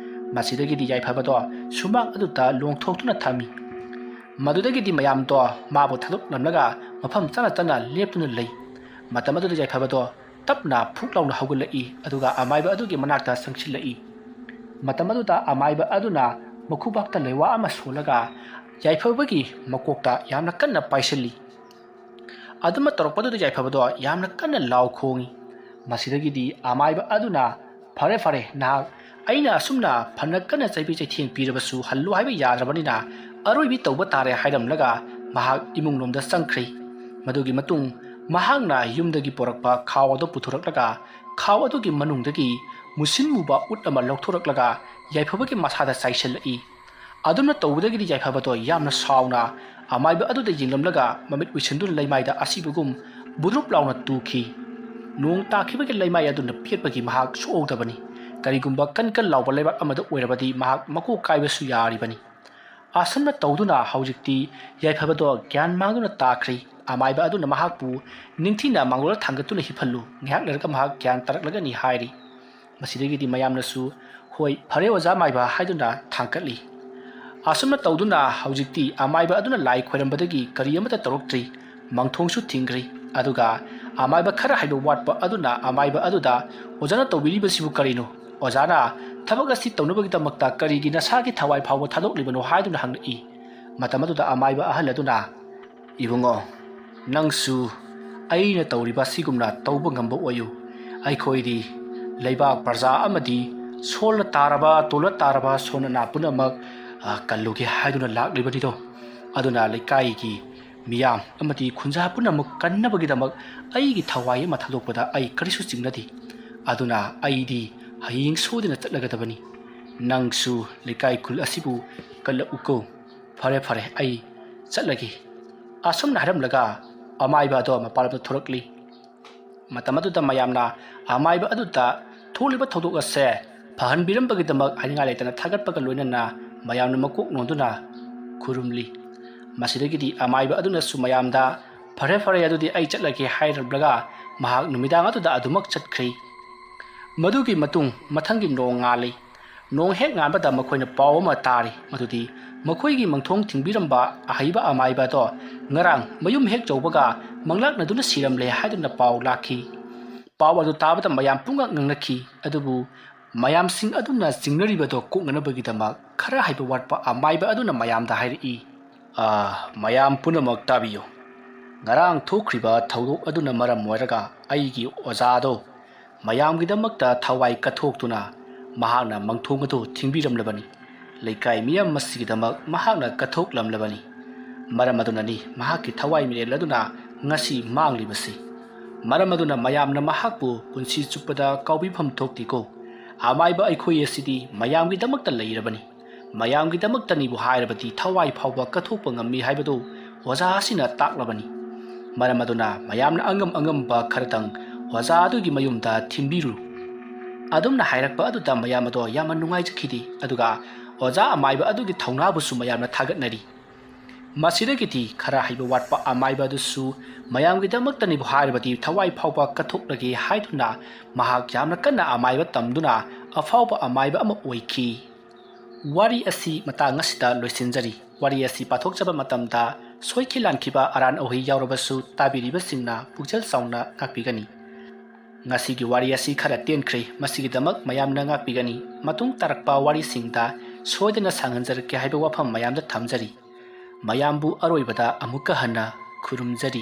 ꯃꯁꯤꯗꯒꯤꯗꯤ ꯌꯥꯏꯐꯕꯗꯣ ꯁꯨꯃꯥꯡ ꯑꯗꯨꯗ ꯂꯣꯡꯊꯣꯛꯇꯨꯅ ꯊꯝꯃꯤ ꯃꯗꯨꯗꯒꯤꯗꯤ ꯃꯌꯥꯝꯗꯣ ꯃꯥꯕꯨ ꯊꯥꯗꯣꯛꯂꯝꯂꯒ ꯃꯐꯝ ꯆꯥꯅ ꯂꯦꯞꯇꯨꯅ ꯂꯩ ꯃꯇꯝ ꯑꯗꯨꯗ ꯌꯥꯏꯐꯕꯗꯣ ꯇꯞꯅ ꯐꯨꯛ ꯂꯥꯎꯅ ꯍꯧꯒꯠꯂꯛꯏ ꯑꯗꯨꯒ ꯑꯃꯥꯏꯕ ꯑꯗꯨꯒꯤ ꯃꯅꯥꯛꯇ ꯆꯪꯁꯤꯜꯂꯛꯏ ꯃꯇꯝ ꯑꯗꯨꯗ ꯑꯃꯥꯏꯕ ꯑꯗꯨꯅ ꯃꯈꯨꯕꯥꯛꯇ ꯂꯩꯋꯥ ꯑꯃ ꯁꯣꯜꯂꯒ ꯌꯥꯏꯐꯕꯒꯤ ꯃꯀꯣꯛꯇ ꯌꯥꯝꯅ ꯀꯟꯅ ꯄꯥꯏꯁꯤꯜꯂꯤ ꯑꯗꯨꯃ ꯇꯧꯔꯛꯄꯗꯨꯗ ꯌꯥꯏꯐꯕꯗꯣ ꯌꯥꯝꯅ ꯀꯟꯅ ꯂꯥꯎ ꯈꯣꯡꯉꯤ ꯃꯁꯤꯗꯒꯤꯗꯤ ꯑꯃꯥꯏꯕ ꯑꯗꯨꯅ ꯐꯔꯦ ꯅꯍꯥꯛ ꯑꯩꯅ ꯑꯁꯨꯝꯅ ꯐꯅ ꯀꯟꯅ ꯆꯩꯕꯤ ꯆꯩꯊꯦꯡ ꯄꯤꯔꯕꯁꯨ ꯍꯜꯂꯨ ꯍꯥꯏꯕ ꯌꯥꯗ꯭ꯔꯕꯅꯤꯅ ꯑꯔꯣꯏꯕꯤ ꯇꯧꯕ ꯇꯥꯔꯦ ꯍꯥꯏꯔꯝꯂꯒ ꯃꯍꯥꯛ ꯏꯃꯨꯡꯂꯣꯝꯗ ꯆꯪꯈ꯭ꯔꯤ ꯃꯗꯨꯒꯤ ꯃꯇꯨꯡ ꯃꯍꯥꯛꯅ ꯌꯨꯝꯗꯒꯤ ꯄꯣꯔꯛꯄ ꯈꯥꯎ ꯑꯗꯨ ꯄꯨꯊꯣꯔꯛꯂꯒ ꯈꯥꯎ ꯑꯗꯨꯒꯤ ꯃꯅꯨꯡꯗꯒꯤ ꯃꯨꯁꯤꯟ ꯃꯨꯕ ꯎꯠ ꯑꯃ ꯂꯧꯊꯣꯔꯛꯂꯒ ꯌꯥꯏꯐꯕꯒꯤ ꯃꯁꯥꯗ ꯆꯥꯏꯁꯤꯜꯂꯛꯏ ꯑꯗꯨꯝꯅ ꯇꯧꯕꯗꯒꯤꯗꯤ ꯌꯥꯏꯐꯕꯗꯣ ꯌꯥꯝꯅ ꯁꯥꯎꯅ ꯑꯃꯥꯏꯕ ꯑꯗꯨꯗ ꯌꯦꯡꯂꯝꯂꯒ ꯃꯃꯤꯠ ꯎꯏꯁꯤꯟꯗꯨꯅ ꯂꯩꯃꯥꯏꯗ ꯑꯁꯤꯕꯒꯨꯝ ꯕꯨꯗ꯭ꯔꯨꯞ ꯂꯥꯎꯅ ꯇꯨꯈꯤ ꯅꯣꯡ ꯇꯥꯈꯤꯕꯒꯤ ꯂꯩꯃꯥꯏ ꯑꯗꯨꯅ ꯄꯦꯠꯄꯒꯤ ꯃꯍꯥꯛ ꯁꯣꯛꯍꯧꯗꯕꯅꯤ ꯀꯔꯤꯒꯨꯝꯕ ꯀꯟ ꯂꯥꯎꯕ ꯂꯩꯕꯥꯛ ꯑꯃꯗ ꯑꯣꯏꯔꯕꯗꯤ ꯃꯍꯥꯛ ꯃꯀꯣꯛ ꯀꯥꯏꯕꯁꯨ ꯌꯥꯔꯤꯕꯅꯤ ꯑꯁꯨꯝꯅ ꯇꯧꯗꯨꯅ ꯍꯧꯖꯤꯛꯇꯤ ꯌꯥꯏꯐꯕꯗꯣ ꯒ꯭ꯌꯥꯟ ꯃꯥꯡꯗꯨꯅ ꯇꯥꯈ꯭ꯔꯤ ꯑꯃꯥꯏꯕ ꯑꯗꯨꯅ ꯃꯍꯥꯛꯄꯨ ꯅꯤꯡꯊꯤꯅ ꯃꯥꯡꯒꯣꯜꯗ ꯊꯥꯡꯒꯠꯇꯨꯅ ꯍꯤꯞꯍꯜꯂꯨ ꯉꯥꯏꯍꯥꯛ ꯂꯩꯔꯒ ꯃꯍꯥꯛ ꯒ꯭ꯌꯥꯟ ꯇꯥꯔꯛꯂꯒꯅꯤ ꯍꯥꯏꯔꯤ ꯃꯁꯤꯗꯒꯤꯗꯤ ꯃꯌꯥꯝꯅꯁꯨ ꯍꯣꯏ ꯐꯔꯦ ꯑꯣꯖꯥ ꯃꯥꯏꯕ ꯍꯥꯏꯗꯨꯅ ꯊꯥꯡꯀꯠꯂꯤ ꯑꯁꯨꯝꯅ ꯇꯧꯗꯨꯅ ꯍꯧꯖꯤꯛꯇꯤ ꯑꯃꯥꯏꯕ ꯑꯗꯨꯅ ꯂꯥꯏ ꯈꯣꯏꯔꯝꯕꯗꯒꯤ ꯀꯔꯤ ꯑꯃꯠꯇ ꯇꯧꯔꯛꯇ꯭ꯔꯤ ꯃꯪꯊꯣꯡꯁꯨ ꯊꯤꯡꯈ꯭ꯔꯤ ꯑꯗꯨꯒ ꯑꯃꯥꯏꯕ ꯈꯔ ꯍꯩꯕ ꯋꯥꯠꯄ ꯑꯗꯨꯅ ꯑꯃꯥꯏꯕ ꯑꯗꯨꯗ ꯑꯣꯖꯥꯅ ꯇꯧꯕꯤꯔꯤꯕꯁꯤꯕꯨ ꯀꯔꯤꯅꯣ ꯑꯣꯖꯥꯅ ꯊꯕꯛ ꯑꯁꯤ ꯇꯧꯅꯕꯒꯤꯗꯃꯛꯇ ꯀꯔꯤꯒꯤ ꯅꯁꯥꯒꯤ ꯊꯋꯥꯏ ꯐꯥꯎꯕ ꯊꯥꯗꯣꯛꯂꯤꯕꯅꯣ ꯍꯥꯏꯗꯨꯅ ꯍꯪꯂꯛꯏ ꯃꯇꯝ ꯑꯗꯨꯗ ꯑꯃꯥꯏꯕ ꯑꯍꯜ ꯑꯗꯨꯅ ꯏꯕꯨꯡꯉꯣ ꯅꯪꯁꯨ ꯑꯩꯅ ꯇꯧꯔꯤꯕ ꯑꯁꯤꯒꯨꯝꯅ ꯇꯧꯕ ꯉꯝꯕ ꯑꯣꯏꯌꯨ ꯑꯩꯈꯣꯏꯗꯤ ꯂꯩꯕꯥꯛ ꯄ꯭ꯔꯖꯥ ꯑꯃꯗꯤ ꯁꯣꯜꯂ ꯇꯥꯔꯕ ꯇꯣꯜꯂ ꯇꯥꯔꯕ ꯁꯣꯟꯅ ꯄꯨꯝꯅꯃꯛ ꯀꯜꯂꯨꯒꯦ ꯍꯥꯏꯗꯨꯅ ꯂꯥꯛꯂꯤꯕꯅꯤꯗꯣ ꯑꯗꯨꯅ ꯂꯩꯀꯥꯏꯒꯤ ꯃꯤꯌꯥꯝ ꯑꯃꯗꯤ ꯈꯨꯟꯖꯥ ꯄꯨꯝꯅꯃꯛ ꯀꯟꯅꯕꯒꯤꯗꯃꯛ ꯑꯩꯒꯤ ꯊꯋꯥꯏ ꯑꯃ ꯊꯥꯗꯣꯛꯄꯗ ꯑꯩ ꯀꯔꯤꯁꯨ ꯆꯤꯡꯅꯗꯦ ꯑꯗꯨꯅ ꯑꯩꯗꯤ ꯍꯌꯦꯡ ꯁꯣꯏꯗꯅ ꯆꯠꯂꯒꯗꯕꯅꯤ ꯅꯪꯁꯨ ꯂꯩꯀꯥꯏ ꯈꯨꯜ ꯑꯁꯤꯕꯨ ꯀꯜꯂꯛꯎꯀꯣ ꯐꯔꯦ ꯑꯩ ꯆꯠꯂꯒꯦ ꯑꯁꯨꯝꯅ ꯍꯥꯏꯔꯝꯂꯒ ꯑꯃꯥꯏꯕ ꯑꯗꯣ ꯃꯄꯥꯟꯂꯣꯝꯗ ꯊꯣꯔꯛꯂꯤ ꯃꯇꯝ ꯑꯗꯨꯗ ꯃꯌꯥꯝꯅ ꯑꯃꯥꯏꯕ ꯑꯗꯨꯗ ꯊꯣꯛꯂꯤꯕ ꯊꯧꯗꯣꯛ ꯑꯁꯦ ꯐꯍꯟꯕꯤꯔꯝꯕꯒꯤꯗꯃꯛ ꯍꯥꯏꯅꯤꯡꯉꯥꯏ ꯂꯩꯇꯅ ꯊꯥꯒꯠꯄꯒ ꯂꯣꯏꯅꯅ ꯃꯌꯥꯝꯅ ꯃꯀꯣꯛ ꯅꯣꯟꯗꯨꯅ ꯈꯨꯔꯨꯝꯂꯤ ꯃꯁꯤꯗꯒꯤꯗꯤ ꯑꯃꯥꯏꯕ ꯑꯗꯨꯅꯁꯨ ꯃꯌꯥꯝꯗ ꯐꯔꯦ ꯑꯗꯨꯗꯤ ꯑꯩ ꯆꯠꯂꯒꯦ ꯍꯥꯏꯔꯝꯂꯒ ꯃꯍꯥꯛ ꯅꯨꯃꯤꯗꯥꯡ ꯑꯗꯨꯗ ꯑꯗꯨꯃꯛ ꯆꯠꯈ꯭ꯔꯤ ꯃꯗꯨꯒꯤ ꯃꯇꯨꯡ ꯃꯊꯪꯒꯤ ꯅꯣꯡ ꯉꯥꯜꯂꯤ ꯅꯣꯡ ꯍꯦꯛ ꯉꯥꯟꯕꯗ ꯃꯈꯣꯏꯅ ꯄꯥꯎ ꯑꯃ ꯇꯥꯔꯤ ꯃꯗꯨꯗꯤ ꯃꯈꯣꯏꯒꯤ ꯃꯪꯊꯣꯡ ꯊꯤꯡꯕꯤꯔꯝꯕ ꯑꯍꯩꯕ ꯑꯃꯥꯏꯕ ꯑꯗꯣ ꯉꯔꯥꯡ ꯃꯌꯨꯝ ꯍꯦꯛ ꯌꯧꯕꯒ ꯃꯪꯂꯥꯛꯅꯗꯨꯅ ꯁꯤꯔꯝꯂꯦ ꯍꯥꯏꯗꯨꯅ ꯄꯥꯎ ꯂꯥꯛꯈꯤ ꯄꯥꯎ ꯑꯗꯨ ꯇꯥꯕꯗ ꯃꯌꯥꯝ ꯄꯨꯡꯉꯛ ꯉꯛꯅꯈꯤ ꯑꯗꯨꯕꯨ ꯃꯌꯥꯝꯁꯤꯡ ꯑꯗꯨꯅ ꯆꯤꯡꯅꯔꯤꯕꯗꯣ ꯀꯣꯛꯅꯅꯕꯒꯤꯗꯃꯛ ꯈꯔ ꯍꯩꯕ ꯋꯥꯠꯄ ꯑꯃꯥꯏꯕ ꯑꯗꯨꯅ ꯃꯌꯥꯝꯗ ꯍꯥꯏꯔꯛꯏ ꯃꯌꯥꯝ ꯄꯨꯝꯅꯃꯛ ꯇꯥꯕꯤꯌꯨ ꯉꯔꯥꯡ ꯊꯣꯛꯈ꯭ꯔꯤꯕ ꯊꯧꯗꯣꯛ ꯑꯗꯨꯅ ꯃꯔꯝ ꯑꯣꯏꯔꯒ ꯑꯩꯒꯤ ꯑꯣꯖꯥꯗꯣ ꯃꯌꯥꯝꯒꯤꯗꯃꯛꯇ ꯊꯋꯥꯏ ꯀꯠꯊꯣꯛꯇꯨꯅ ꯃꯍꯥꯛꯅ ꯃꯪꯊꯣꯡ ꯑꯗꯨ ꯊꯤꯡꯕꯤꯔꯝꯂꯕꯅꯤ ꯂꯩꯀꯥꯏ ꯃꯤꯌꯥꯝ ꯑꯁꯤꯒꯤꯗꯃꯛ ꯃꯍꯥꯛꯅ ꯀꯠꯊꯣꯛꯂꯝꯂꯕꯅꯤ ꯃꯔꯝ ꯑꯗꯨꯅꯅꯤ ꯃꯍꯥꯛꯀꯤ ꯊꯋꯥꯏ ꯃꯤꯔꯦꯜ ꯑꯗꯨꯅ ꯉꯁꯤ ꯃꯥꯡꯂꯤꯕꯁꯤ ꯃꯔꯝ ꯑꯗꯨꯅ ꯃꯌꯥꯝꯅ ꯃꯍꯥꯛꯄꯨ ꯄꯨꯟꯁꯤ ꯆꯨꯞꯄꯗ ꯀꯥꯎꯕꯤꯐꯝ ꯊꯣꯛꯇꯦꯀꯣ ꯑꯃꯥꯏꯕ ꯑꯩꯈꯣꯏ ꯑꯁꯤꯗꯤ ꯃꯌꯥꯝꯒꯤꯗꯃꯛꯇ ꯂꯩꯔꯕꯅꯤ ꯃꯌꯥꯝꯒꯤꯗꯃꯛꯇꯅꯤꯕꯨ ꯍꯥꯏꯔꯕꯗꯤ ꯊꯋꯥꯏ ꯐꯥꯎꯕ ꯀꯠꯊꯣꯛꯄ ꯉꯝꯃꯤ ꯍꯥꯏꯕꯗꯨ ꯑꯣꯖꯥ ꯑꯁꯤꯅ ꯇꯥꯛꯂꯕꯅꯤ ꯃꯔꯝ ꯑꯗꯨꯅ ꯃꯌꯥꯝꯅ ꯑꯉꯝꯕ ꯈꯔꯇꯪ ꯑꯣꯖꯥ ꯑꯗꯨꯒꯤ ꯃꯌꯨꯝꯗ ꯊꯤꯟꯕꯤꯔꯨ ꯑꯗꯨꯝꯅ ꯍꯥꯏꯔꯛꯄ ꯑꯗꯨꯗ ꯃꯌꯥꯝ ꯑꯗꯣ ꯌꯥꯝꯅ ꯅꯨꯡꯉꯥꯏꯖꯈꯤꯗꯦ ꯑꯗꯨꯒ ꯑꯣꯖꯥ ꯑꯃꯥꯏꯕ ꯑꯗꯨꯒꯤ ꯊꯧꯅꯥꯕꯨꯁꯨ ꯃꯌꯥꯝꯅ ꯊꯥꯒꯠꯅꯔꯤ ꯃꯁꯤꯗꯒꯤꯗꯤ ꯈꯔ ꯍꯩꯕ ꯋꯥꯠꯄ ꯑꯃꯥꯏꯕ ꯑꯗꯨꯁꯨ ꯃꯌꯥꯝꯒꯤꯗꯃꯛꯇꯅꯤꯕꯨ ꯍꯥꯏꯔꯕꯗꯤ ꯊꯋꯥꯏ ꯐꯥꯎꯕ ꯀꯠꯊꯣꯛꯂꯒꯦ ꯍꯥꯏꯗꯨꯅ ꯃꯍꯥꯛ ꯌꯥꯝꯅ ꯀꯟꯅ ꯑꯃꯥꯏꯕ ꯇꯝꯗꯨꯅ ꯑꯐꯥꯎꯕ ꯑꯃꯥꯏꯕ ꯑꯃ ꯑꯣꯏꯈꯤ ꯋꯥꯔꯤ ꯑꯁꯤ ꯃꯇꯥꯡ ꯑꯁꯤꯗ ꯂꯣꯏꯁꯤꯟꯖꯔꯤ ꯋꯥꯔꯤ ꯑꯁꯤ ꯄꯥꯊꯣꯛꯆꯕ ꯃꯇꯝꯗ ꯁꯣꯏꯈꯤ ꯂꯥꯟꯈꯤꯕ ꯑꯔꯥꯟ ꯑꯍꯩ ꯌꯥꯎꯔꯕꯁꯨ ꯇꯥꯕꯤꯔꯤꯕꯁꯤꯡꯅ ꯄꯨꯛꯆꯦꯜ ꯆꯥꯎꯅ ꯉꯥꯛꯄꯤꯒꯅꯤ ꯉꯁꯤꯒꯤ ꯋꯥꯔꯤ ꯑꯁꯤ ꯈꯔ ꯇꯦꯟꯈ꯭ꯔꯦ ꯃꯁꯤꯒꯤꯗꯃꯛ ꯃꯌꯥꯝꯅ ꯉꯥꯛꯄꯤꯒꯅꯤ ꯃꯇꯨꯡ ꯇꯥꯔꯛꯄ ꯋꯥꯔꯤꯁꯤꯡꯗ ꯁꯣꯏꯗꯅ ꯁꯥꯡꯍꯟꯖꯔꯛꯀꯦ ꯍꯥꯏꯕ ꯋꯥꯐꯝ ꯃꯌꯥꯝꯗ ꯊꯝꯖꯔꯤ ꯃꯌꯥꯝꯕꯨ ꯑꯔꯣꯏꯕꯗ ꯑꯃꯨꯛꯀ ꯍꯟꯅ ꯈꯨꯔꯨꯝꯖꯔꯤ